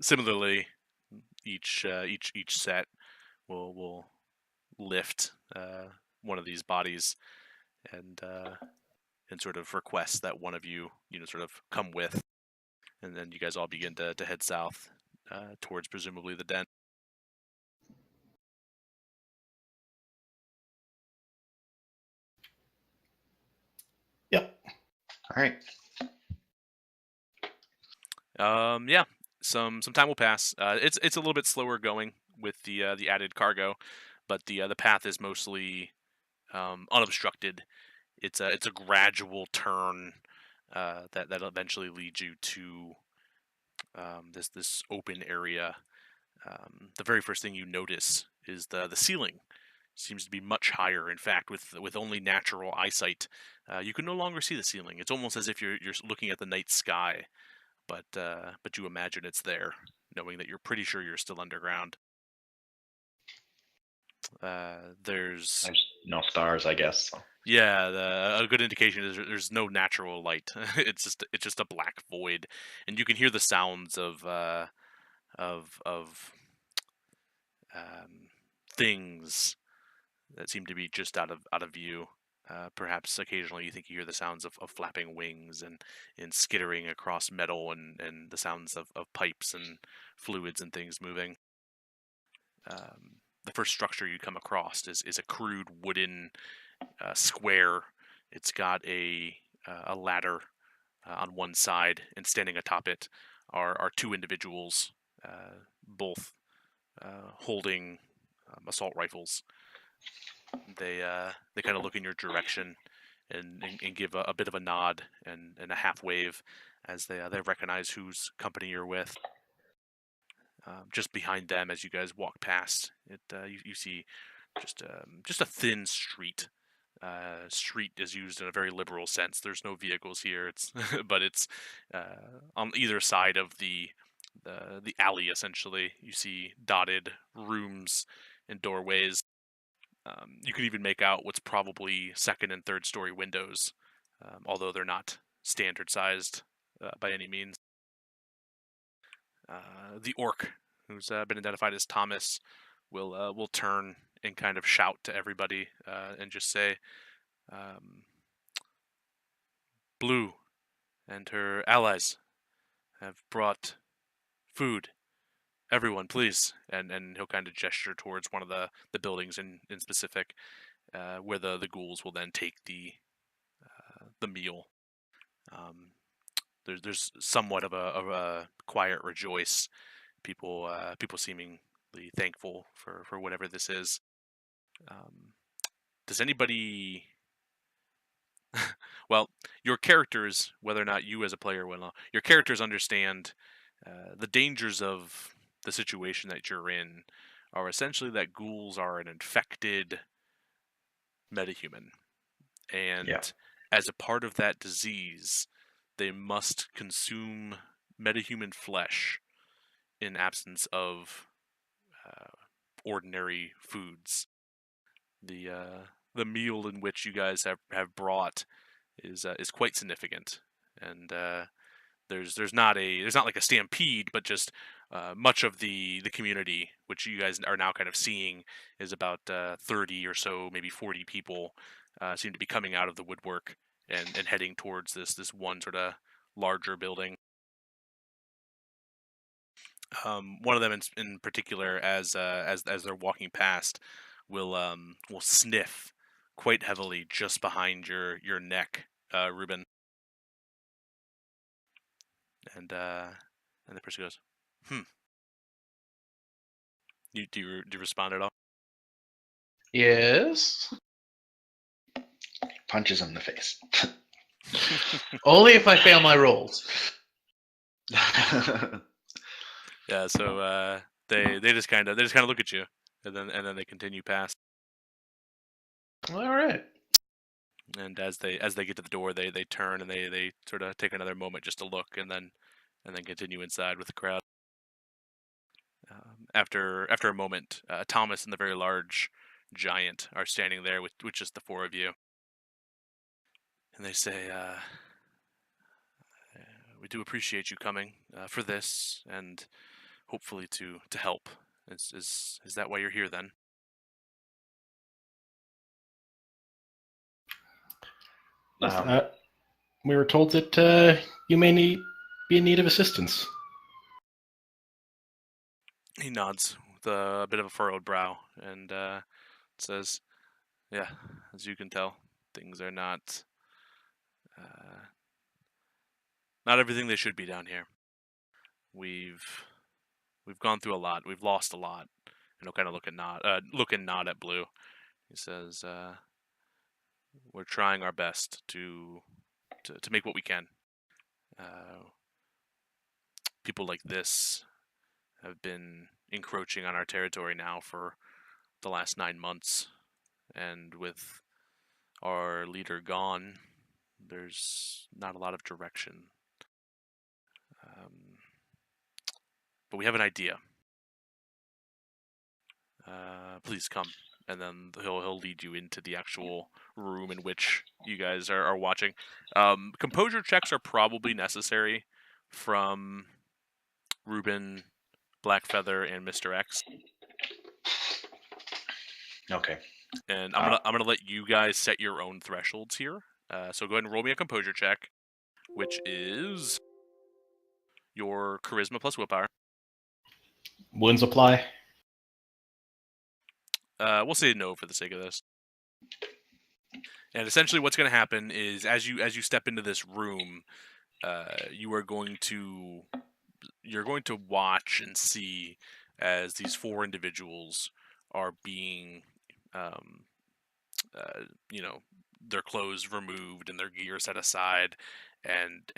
[SPEAKER 1] similarly, each set will lift one of these bodies and sort of request that one of you sort of come with, and then you guys all begin to head south towards presumably the den.
[SPEAKER 4] Yep.
[SPEAKER 2] All right.
[SPEAKER 1] Yeah, some time will pass. It's a little bit slower going with the added cargo, but the path is mostly unobstructed. It's a gradual turn that eventually leads you to this open area. The very first thing you notice is the ceiling seems to be much higher. In fact, with only natural eyesight, you can no longer see the ceiling. It's almost as if you're looking at the night sky, but you imagine it's there, knowing that you're pretty sure you're still underground. There's
[SPEAKER 2] no stars, I guess. So.
[SPEAKER 1] Yeah, a good indication is there's no natural light. It's just a black void, and you can hear the sounds of things that seem to be just out of view. Perhaps occasionally you think you hear the sounds of flapping wings and skittering across metal, and the sounds of pipes and fluids and things moving. The first structure you come across is a crude wooden square. It's got a ladder on one side, and standing atop it are two individuals, both holding assault rifles. They kind of look in your direction and give a bit of a nod and a half wave as they recognize whose company you're with. Just behind them, as you guys walk past, you see just a thin street. Street is used in a very liberal sense. There's no vehicles here. It's but it's on either side of the alley. Essentially, you see dotted rooms and doorways. You could even make out what's probably second and third story windows, although they're not standard sized by any means. The orc, who's been identified as Thomas, will turn and kind of shout to everybody and just say, "Blue and her allies have brought food everyone, please. And he'll kind of gesture towards one of the buildings in specific, where the ghouls will then take the meal. There's somewhat of a quiet rejoice. People seemingly thankful for whatever this is. Does anybody? Well, your characters, whether or not you as a player will not, your characters understand the dangers of the situation that you're in are essentially that ghouls are an infected metahuman, and as a part of that disease, they must consume metahuman flesh in absence of ordinary foods. The meal in which you guys have brought is quite significant, and there's not like a stampede, but just much of the community, which you guys are now kind of seeing, is about 30 or so, maybe 40 people, seem to be coming out of the woodwork and heading towards this one sort of larger building. One of them in particular, as they're walking past, will sniff quite heavily just behind your neck, Ruban. And the person goes, Do you respond at all?
[SPEAKER 3] Yes.
[SPEAKER 2] Punches him in the face.
[SPEAKER 3] Only if I fail my rolls.
[SPEAKER 1] Yeah. So they just kind of look at you, and then they continue past.
[SPEAKER 3] All right.
[SPEAKER 1] And as they get to the door, they turn and they sort of take another moment just to look, and then continue inside with the crowd. After a moment, Thomas and the very large giant are standing there with just the four of you, and they say, "We do appreciate you coming for this, and hopefully to help. Is that why you're here then?"
[SPEAKER 4] Yes, we were told that you may be in need of assistance.
[SPEAKER 1] He nods with a bit of a furrowed brow and says, "Yeah, as you can tell, things are not everything they should be down here. We've gone through a lot. We've lost a lot." And he'll kind of look and nod at Blue. He says, "We're trying our best to make what we can. People like this have been encroaching on our territory now for the last 9 months, and with our leader gone, there's not a lot of direction. But we have an idea. Please come." And then he'll lead you into the actual room in which you guys are watching. Composure checks are probably necessary from Ruban, Blackfeather, and Mr. X.
[SPEAKER 2] Okay.
[SPEAKER 1] And I'm gonna let you guys set your own thresholds here. So go ahead and roll me a composure check, which is your charisma plus willpower.
[SPEAKER 4] Wounds apply.
[SPEAKER 1] We'll say no for the sake of this. And essentially, what's going to happen is, as you step into this room, you're going to watch and see as these four individuals are being, their clothes removed and their gear set aside, and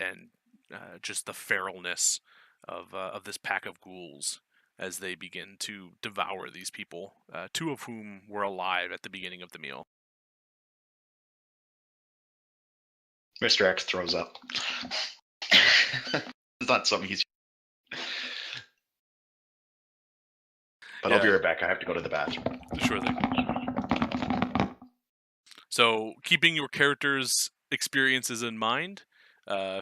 [SPEAKER 1] just the feralness of this pack of ghouls as they begin to devour these people, two of whom were alive at the beginning of the meal.
[SPEAKER 2] Mr. X throws up. It's not something he's... But I'll be right back. I have to go to the bathroom.
[SPEAKER 1] Sure thing. So, keeping your character's experiences in mind,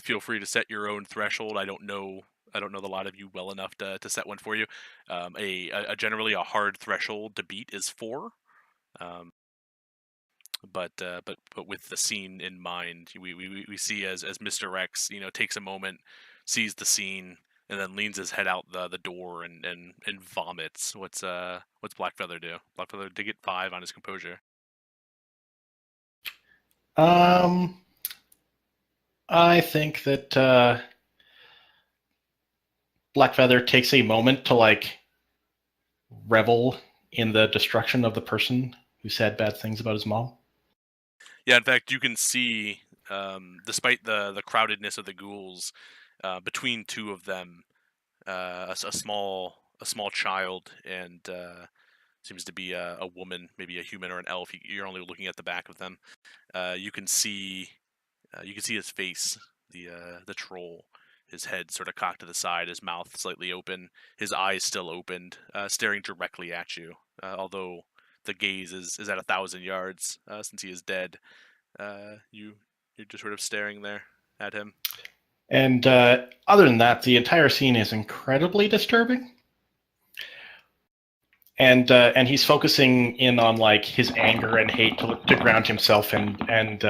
[SPEAKER 1] feel free to set your own threshold. I don't know the lot of you well enough to set one for you. Generally a hard threshold to beat is 4. But with the scene in mind, we see as Mr. X, takes a moment, sees the scene, and then leans his head out the door and vomits. What's Blackfeather do? Blackfeather did get 5 on his composure.
[SPEAKER 4] I think that Blackfeather takes a moment to like revel in the destruction of the person who said bad things about his mom.
[SPEAKER 1] Yeah, in fact, you can see, despite the crowdedness of the ghouls, between two of them, a small child and seems to be a woman, maybe a human or an elf. You're only looking at the back of them. You can see his face, the troll, his head sort of cocked to the side, his mouth slightly open, his eyes still opened, staring directly at you. Although the gaze is at 1,000 yards, since he is dead. You're just sort of staring there at him.
[SPEAKER 4] And other than that, the entire scene is incredibly disturbing. And he's focusing in on like his anger and hate to ground himself and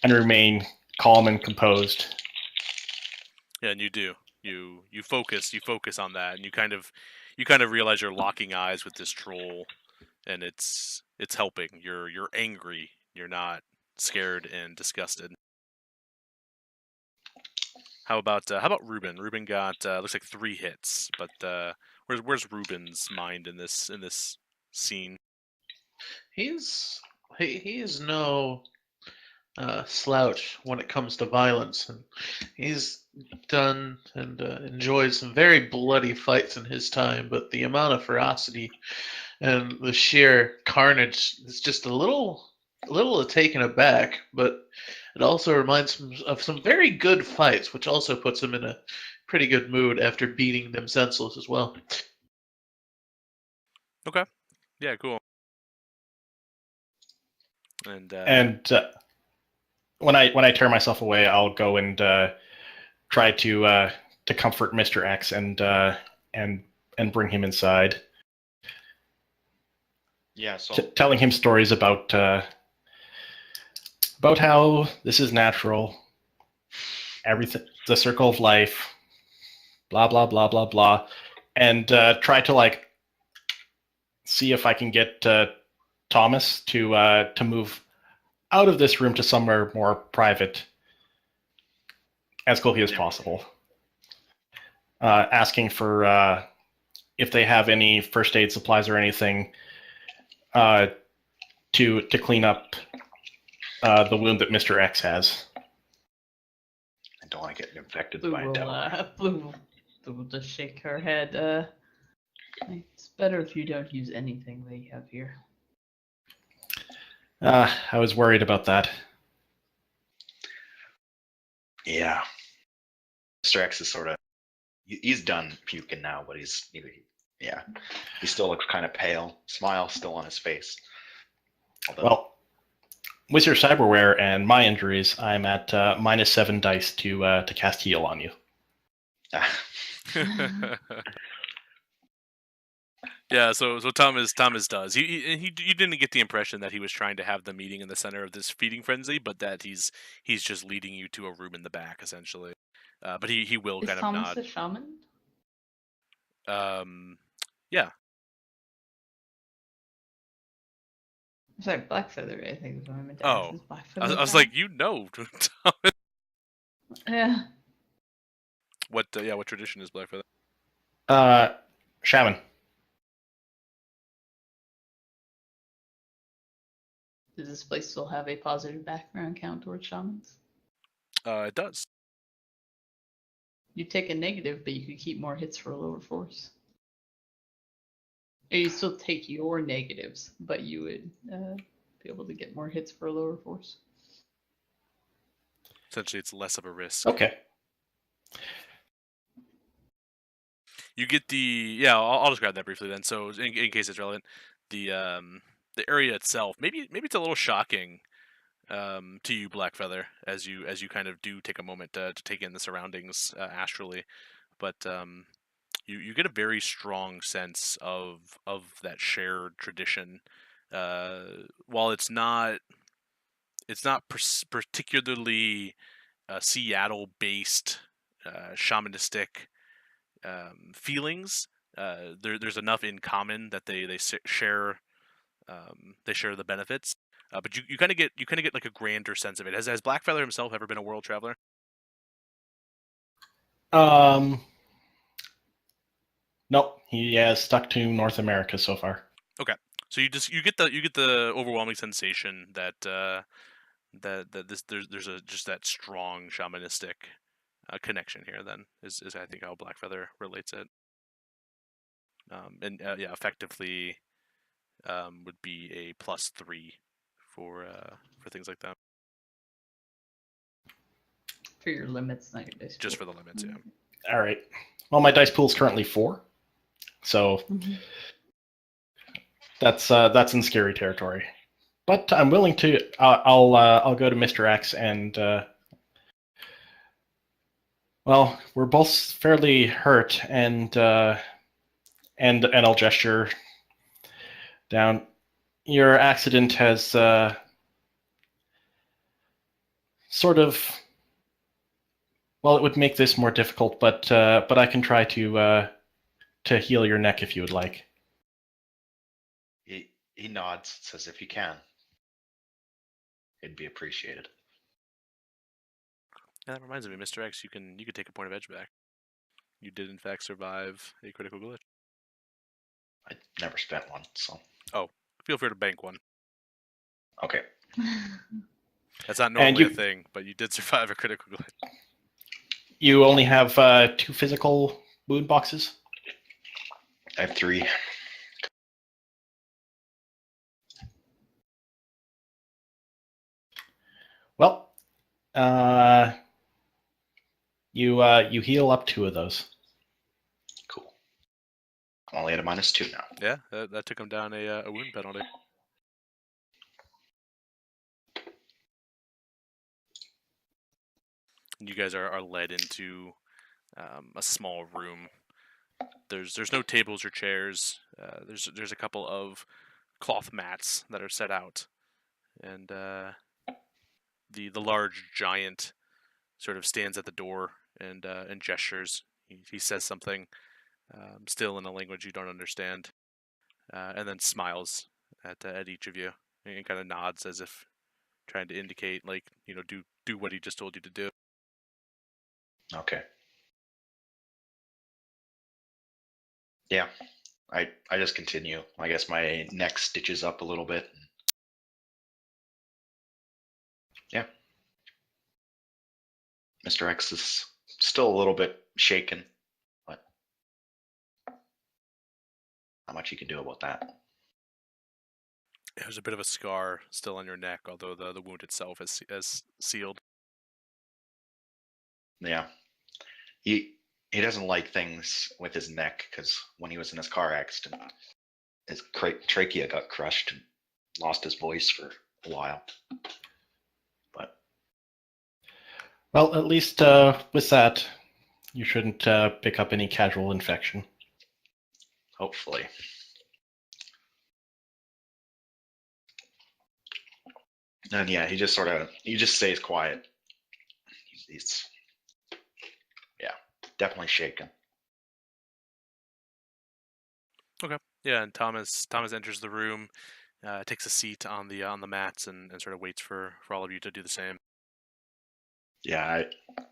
[SPEAKER 4] remain calm and composed.
[SPEAKER 1] Yeah, and you do. You focus on that, and you kind of realize you're locking eyes with this troll, and it's helping. You're angry. You're not scared and disgusted. How about Ruban? Ruban got looks like 3 hits, but where's Ruban's mind in this scene?
[SPEAKER 3] He is no slouch when it comes to violence, and he's done and enjoyed some very bloody fights in his time. But the amount of ferocity and the sheer carnage is just a little taken aback. But it also reminds him of some very good fights, which also puts him in a pretty good mood after beating them senseless as well.
[SPEAKER 1] Okay. Yeah, cool. And
[SPEAKER 4] when I tear myself away, I'll go and try to comfort Mr. X and bring him inside.
[SPEAKER 2] Yeah, so
[SPEAKER 4] Telling him stories about how this is natural, everything, the circle of life, blah blah blah blah blah, and try to like see if I can get Thomas to move out of this room to somewhere more private, as quickly as possible. Asking for if they have any first aid supplies or anything to clean up the wound that Mr. X has.
[SPEAKER 2] I don't want to get infected
[SPEAKER 5] Blue
[SPEAKER 2] by a devil.
[SPEAKER 5] Blue will just shake her head. It's better if you don't use anything they have here.
[SPEAKER 4] I was worried about that.
[SPEAKER 2] Yeah. Mr. X is sort of... He's done puking now, but he still looks kind of pale. Smile still on his face. Although,
[SPEAKER 4] Well, with your cyberware and my injuries, I'm at -7 dice to cast heal on you.
[SPEAKER 1] Yeah, so Thomas does. You didn't get the impression that he was trying to have the meeting in the center of this feeding frenzy, but that he's just leading you to a room in the back, essentially. But he will
[SPEAKER 5] Is
[SPEAKER 1] kind of
[SPEAKER 5] Thomas
[SPEAKER 1] nod.
[SPEAKER 5] the shaman?
[SPEAKER 1] Yeah.
[SPEAKER 5] Sorry, Blackfeather, I think is what I meant to
[SPEAKER 1] Oh,
[SPEAKER 5] ask. Is Blackfeather
[SPEAKER 1] I was
[SPEAKER 5] the
[SPEAKER 1] like,
[SPEAKER 5] shaman?
[SPEAKER 1] Thomas.
[SPEAKER 5] Yeah.
[SPEAKER 1] What tradition is Blackfeather?
[SPEAKER 4] Shaman.
[SPEAKER 5] Does this place still have a positive background count towards shamans?
[SPEAKER 1] It does.
[SPEAKER 5] You take a negative, but you could keep more hits for a lower force. Or you still take your negatives, but you would be able to get more hits for a lower force.
[SPEAKER 1] Essentially, it's less of a risk.
[SPEAKER 4] Okay.
[SPEAKER 1] You get I'll describe that briefly then. So in case it's relevant, the area itself, maybe it's a little shocking to you, Blackfeather, as you kind of do take a moment to take in the surroundings astrally, but you get a very strong sense of that shared tradition. While it's not particularly Seattle based shamanistic feelings. There's enough in common that they share. They share the benefits. But you kind of get like a grander sense of it. Has Blackfeather himself ever been a world traveler?
[SPEAKER 4] Nope, he has stuck to North America so far.
[SPEAKER 1] Okay, so you get the overwhelming sensation that there's just that strong shamanistic connection here. Then is I think how Blackfeather relates it. And yeah, effectively would be a +3 for things like that.
[SPEAKER 5] For your limits, not your dice.
[SPEAKER 1] Just
[SPEAKER 5] pool.
[SPEAKER 1] for the limits, yeah.
[SPEAKER 4] All right. Well, my dice pool is currently 4, so that's in scary territory. But I'm willing to. I'll go to Mr. X and. Well, we're both fairly hurt, and I'll gesture down. Your accident has sort of. Well, it would make this more difficult, but I can try to heal your neck if you would like.
[SPEAKER 2] He nods, says if you can, it'd be appreciated.
[SPEAKER 1] Yeah, that reminds me, Mr. X, you can take a point of edge back. You did in fact survive a critical glitch.
[SPEAKER 2] I never spent one, so.
[SPEAKER 1] Oh, feel free to bank one.
[SPEAKER 2] Okay.
[SPEAKER 1] That's not normally a thing, but you did survive a critical glitch.
[SPEAKER 4] You only have 2 physical wound boxes?
[SPEAKER 2] I have 3.
[SPEAKER 4] Well, you heal up 2 of those.
[SPEAKER 2] Cool. I'm only at a -2 now.
[SPEAKER 1] Yeah, that took him down a wound penalty. You guys are led into a small room. There's no tables or chairs. There's a couple of cloth mats that are set out, and the large giant sort of stands at the door and gestures. He says something, still in a language you don't understand, and then smiles at each of you and kind of nods as if trying to indicate, like, do what he just told you to do.
[SPEAKER 2] Okay. Yeah, I just continue. I guess my neck stitches up a little bit. Yeah. Mr. X is still a little bit shaken, but not much you can do about that.
[SPEAKER 1] There's a bit of a scar still on your neck, although the wound itself is sealed.
[SPEAKER 2] Yeah. He doesn't like things with his neck because when he was in his car accident, his trachea got crushed and lost his voice for a while. But
[SPEAKER 4] well, at least with that, you shouldn't pick up any casual infection.
[SPEAKER 2] hopefully. And yeah, he just stays quiet. He's definitely shaken.
[SPEAKER 1] Okay. Yeah, and Thomas enters the room, takes a seat on the mats, and sort of waits for all of you to do the same.
[SPEAKER 2] Yeah,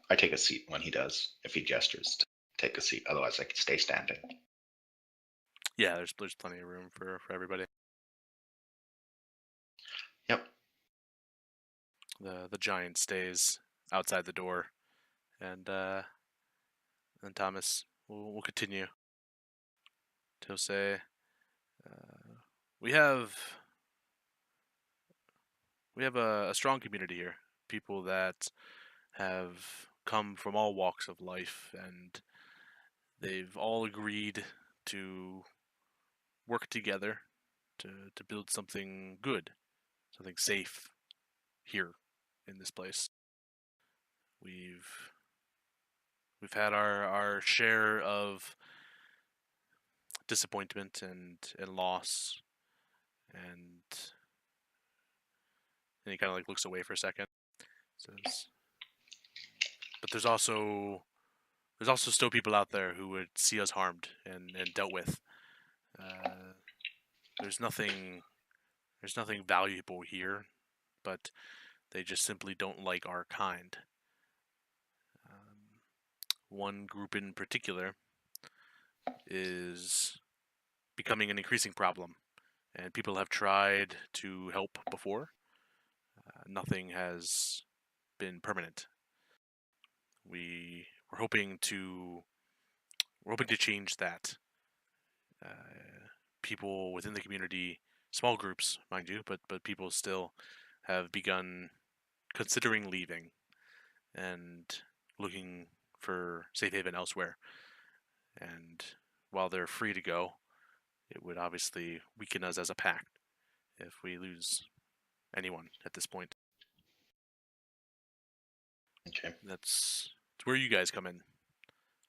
[SPEAKER 2] I take a seat when he does. If he gestures to take a seat, otherwise I can stay standing.
[SPEAKER 1] Yeah, there's plenty of room for everybody.
[SPEAKER 2] Yep.
[SPEAKER 1] The giant stays outside the door, and Thomas will continue. He'll say, "We have a strong community here. People that have come from all walks of life, and they've all agreed to work together to build something good, something safe here in this place. We've had our share of disappointment and loss, and he kind of like looks away for a second. Says, but there's also there's also still people out there who would see us harmed and dealt with. There's nothing valuable here, but they just simply don't like our kind. One group in particular is becoming an increasing problem, and people have tried to help before. Nothing has been permanent. We're hoping to change that. People within the community, small groups, mind you, but people still have begun considering leaving and looking for safe haven elsewhere. And while they're free to go, it would obviously weaken us as a pack if we lose anyone at this point.
[SPEAKER 2] Okay.
[SPEAKER 1] That's where you guys come in.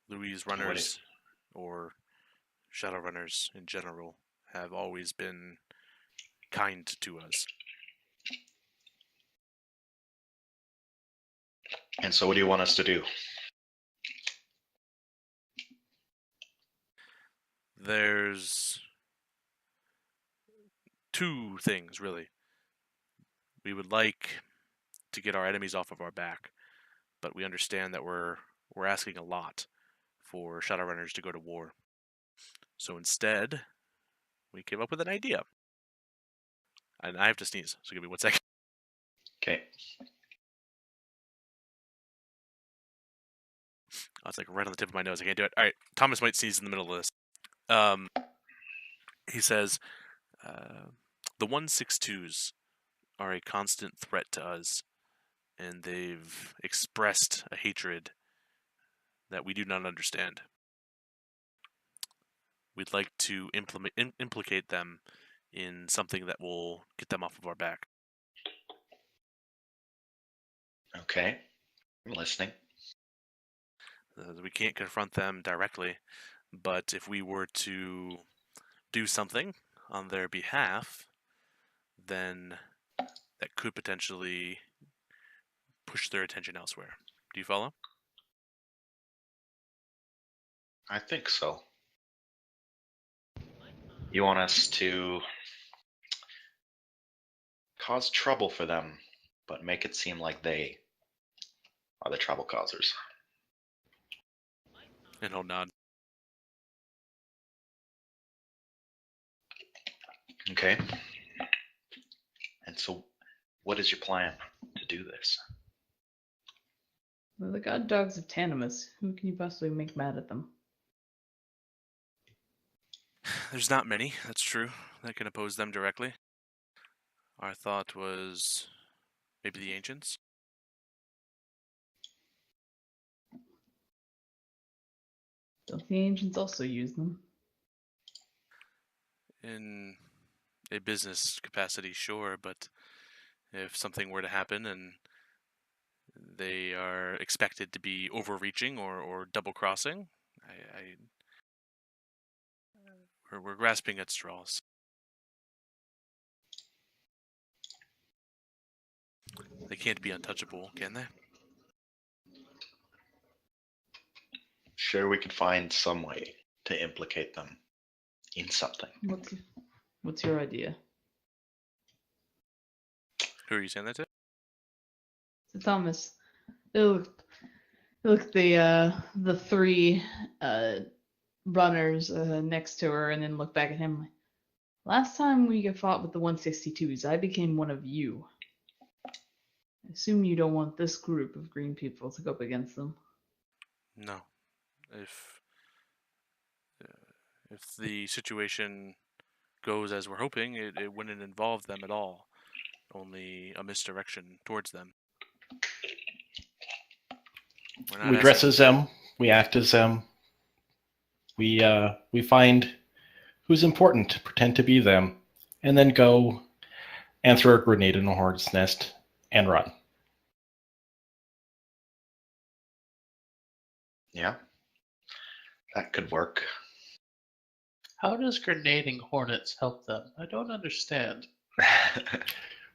[SPEAKER 1] Louis runners or shadow runners in general have always been kind to us.
[SPEAKER 2] And so what do you want us to do?
[SPEAKER 1] There's two things, really. We would like to get our enemies off of our back, but we understand that we're asking a lot for Shadowrunners to go to war. So instead, we came up with an idea. And I have to sneeze, so give me 1 second.
[SPEAKER 2] Okay.
[SPEAKER 1] Oh, it's like right on the tip of my nose. I can't do it. All right, Thomas might sneeze in the middle of this. He says, the 162s are a constant threat to us, and they've expressed a hatred that we do not understand. We'd like to implicate them in something that will get them off of our back.
[SPEAKER 2] Okay. I'm listening.
[SPEAKER 1] We can't confront them directly, but if we were to do something on their behalf, then that could potentially push their attention elsewhere. Do you follow?
[SPEAKER 2] I think so. You want us to cause trouble for them, but make it seem like they are the trouble causers.
[SPEAKER 1] And he'll nod.
[SPEAKER 2] Okay. And so, what is your plan to do this?
[SPEAKER 5] Well, the god dogs of Tanimus. Who can you possibly make mad at them?
[SPEAKER 1] There's not many, that's true, that can oppose them directly. Our thought was maybe the ancients.
[SPEAKER 5] Don't the ancients also use them?
[SPEAKER 1] In a business capacity, sure, but if something were to happen and they are expected to be overreaching or double-crossing, we're grasping at straws. They can't be untouchable, can they?
[SPEAKER 2] Sure, we could find some way to implicate them in something.
[SPEAKER 5] What's your idea?
[SPEAKER 1] Who are you saying that to?
[SPEAKER 5] So Thomas, look the three runners next to her, and then look back at him. Last time we fought with the 162s, I became one of you. I assume you don't want this group of green people to go up against them.
[SPEAKER 1] No. If the situation goes as we're hoping, it wouldn't involve them at all. Only a misdirection towards them.
[SPEAKER 4] We dress as them. We act as them. We find who's important, pretend to be them, and then go and throw a grenade in a hornet's nest and run.
[SPEAKER 2] Yeah, that could work.
[SPEAKER 3] How does grenading hornets help them? I don't understand.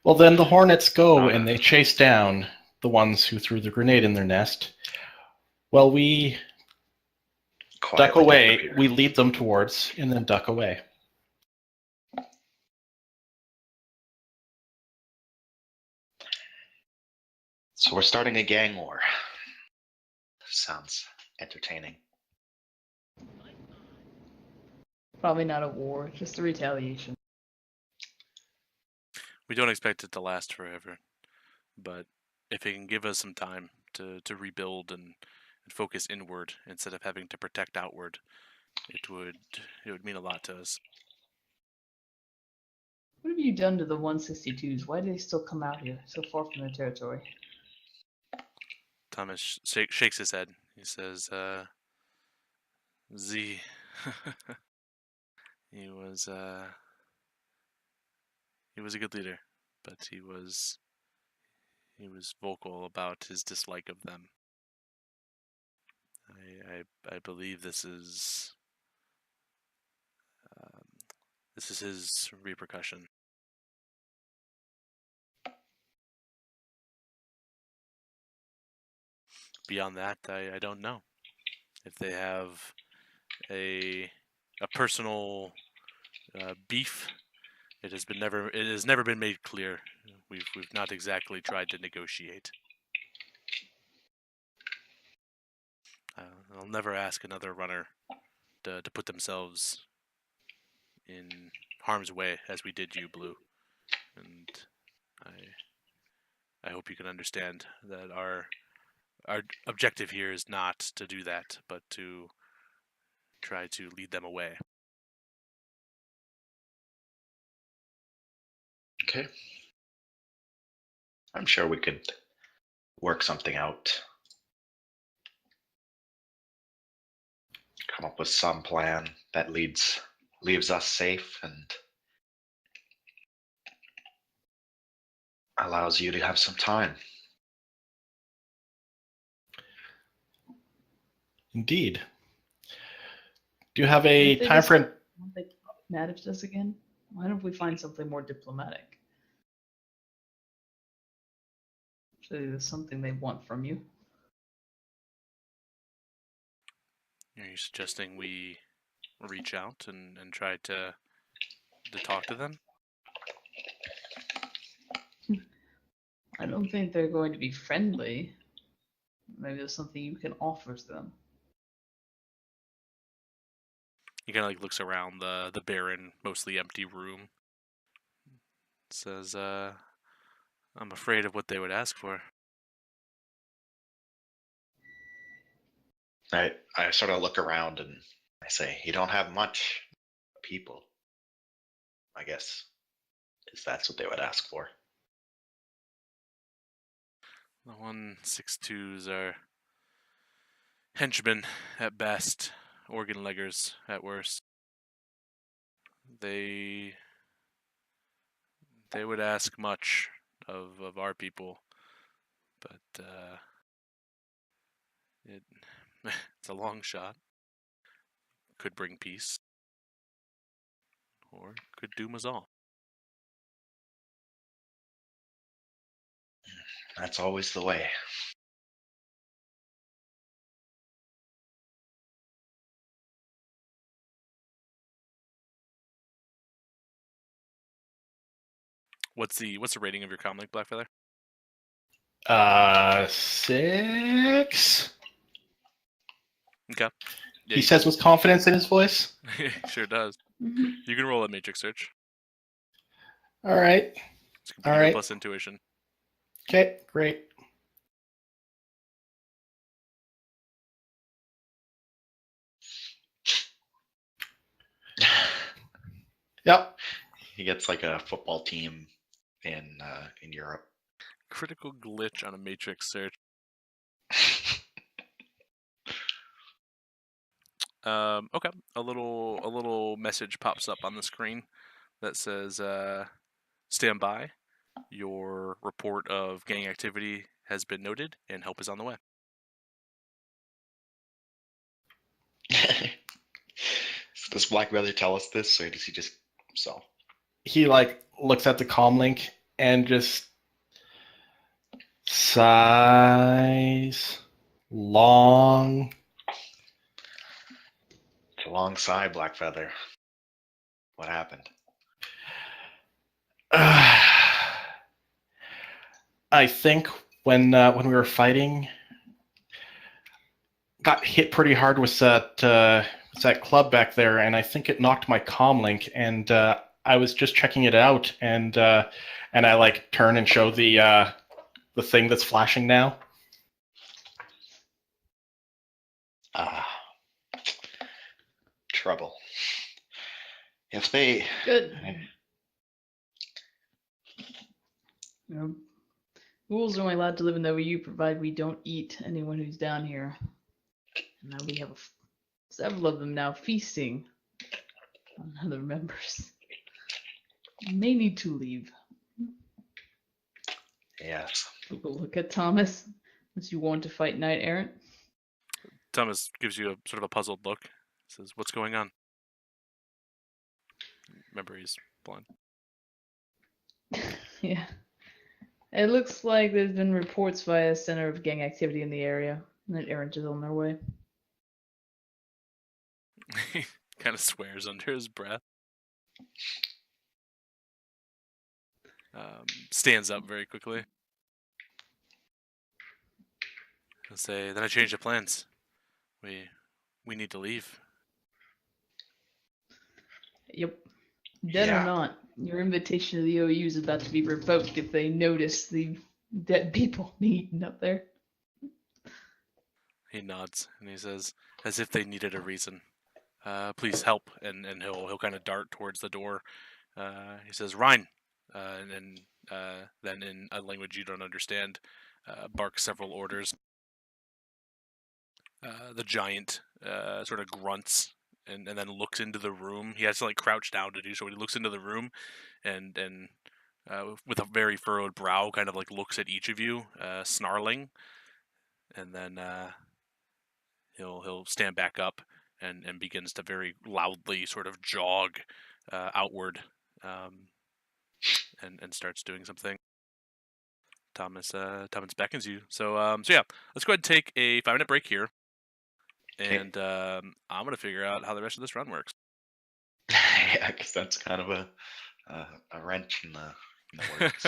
[SPEAKER 4] Well, then the hornets go and they chase down the ones who threw the grenade in their nest. Well, we Duck
[SPEAKER 2] quietly
[SPEAKER 4] away.
[SPEAKER 2] disappear.
[SPEAKER 4] We lead them towards, and then duck away.
[SPEAKER 2] So we're starting a gang war. Sounds entertaining.
[SPEAKER 5] Probably not a war, just a retaliation.
[SPEAKER 1] We don't expect it to last forever, but if it can give us some time to rebuild and focus inward instead of having to protect outward, it would mean a lot to us.
[SPEAKER 5] What have you done to the 162s? Why do they still come out here, so far from their territory?
[SPEAKER 1] Thomas shakes his head. He says, Z. he was a good leader, but he was vocal about his dislike of them. I believe this is his repercussion. Beyond that, I don't know. If they have a personal beef, it has never been made clear. We've not exactly tried to negotiate. I'll never ask another runner to put themselves in harm's way as we did you, Blue. And I hope you can understand that our objective here is not to do that, but to try to lead them away.
[SPEAKER 2] Okay. I'm sure we could work something out. Come up with some plan that leaves us safe and allows you to have some time.
[SPEAKER 4] Indeed. Do you have a
[SPEAKER 5] If they
[SPEAKER 4] time
[SPEAKER 5] just
[SPEAKER 4] frame?
[SPEAKER 5] want to manage us again, why don't we find something more diplomatic? Actually, there's something they want from you.
[SPEAKER 1] Are you suggesting we reach out and try to talk to them?
[SPEAKER 5] I don't think they're going to be friendly. Maybe there's something you can offer to them.
[SPEAKER 1] He kind of looks around the barren, mostly empty room. Says, I'm afraid of what they would ask for.
[SPEAKER 2] I sort of look around and I say, you don't have much people. I guess that's what they would ask for.
[SPEAKER 1] The 162s are henchmen at best, organ leggers at worst. They would ask much of our people, but it's a long shot. Could bring peace, or could doom us all.
[SPEAKER 2] That's always the way.
[SPEAKER 1] What's the rating of your comlink, Blackfeather?
[SPEAKER 4] 6.
[SPEAKER 1] Okay. Yeah,
[SPEAKER 4] He says with confidence in his voice.
[SPEAKER 1] sure does.
[SPEAKER 5] Mm-hmm.
[SPEAKER 1] You can roll a matrix search.
[SPEAKER 4] All right.
[SPEAKER 1] It's computer
[SPEAKER 4] All right.
[SPEAKER 1] plus intuition.
[SPEAKER 4] Okay, great. Yep.
[SPEAKER 2] He gets like a football team in Europe.
[SPEAKER 1] Critical glitch on a matrix search. Okay. A little message pops up on the screen that says, "Stand by. Your report of gang activity has been noted, and help is on the way."
[SPEAKER 2] Does Blackfeather tell us this, or does he just himself?
[SPEAKER 4] He looks at the comm link and just sighs long
[SPEAKER 2] Long sigh, Blackfeather. What happened?
[SPEAKER 4] I think when we were fighting, got hit pretty hard with that club back there, and I think it knocked my comm link. And I was just checking it out, and I like turn and show the thing that's flashing now.
[SPEAKER 2] Trouble. If they
[SPEAKER 5] Good. Ghouls are only allowed to live in the OU provided we don't eat anyone who's down here. Now we have several of them now feasting on other members. You may need to leave.
[SPEAKER 2] Yes.
[SPEAKER 5] We'll look at Thomas. Unless you want to fight Knight Errant.
[SPEAKER 1] Thomas gives you a sort of a puzzled look. Says, "What's going on?" Remember, he's blind.
[SPEAKER 5] Yeah. It looks like there's been reports via Center of gang activity in the area. Knight Errant is on their way.
[SPEAKER 1] He kind of swears under his breath. Stands up very quickly. He'll say, "Then I changed the plans. We need to leave."
[SPEAKER 5] Yep. Dead or not, your invitation to the OU is about to be revoked if they notice the dead people eaten up there.
[SPEAKER 1] He nods and he says, as if they needed a reason, "Please help." And he'll kind of dart towards the door. He says, "Rhine," and then in a language you don't understand, barks several orders. The giant sort of grunts and then looks into the room. He has to like crouch down to do so. He looks into the room and with a very furrowed brow, kind of like looks at each of you, snarling, and then he'll stand back up and begins to very loudly sort of jog outward, and starts doing something. Thomas beckons you. So yeah, let's go ahead and take a 5-minute break here. And I'm going to figure out how the rest of this run works.
[SPEAKER 2] Yeah, because that's kind of a wrench in the works.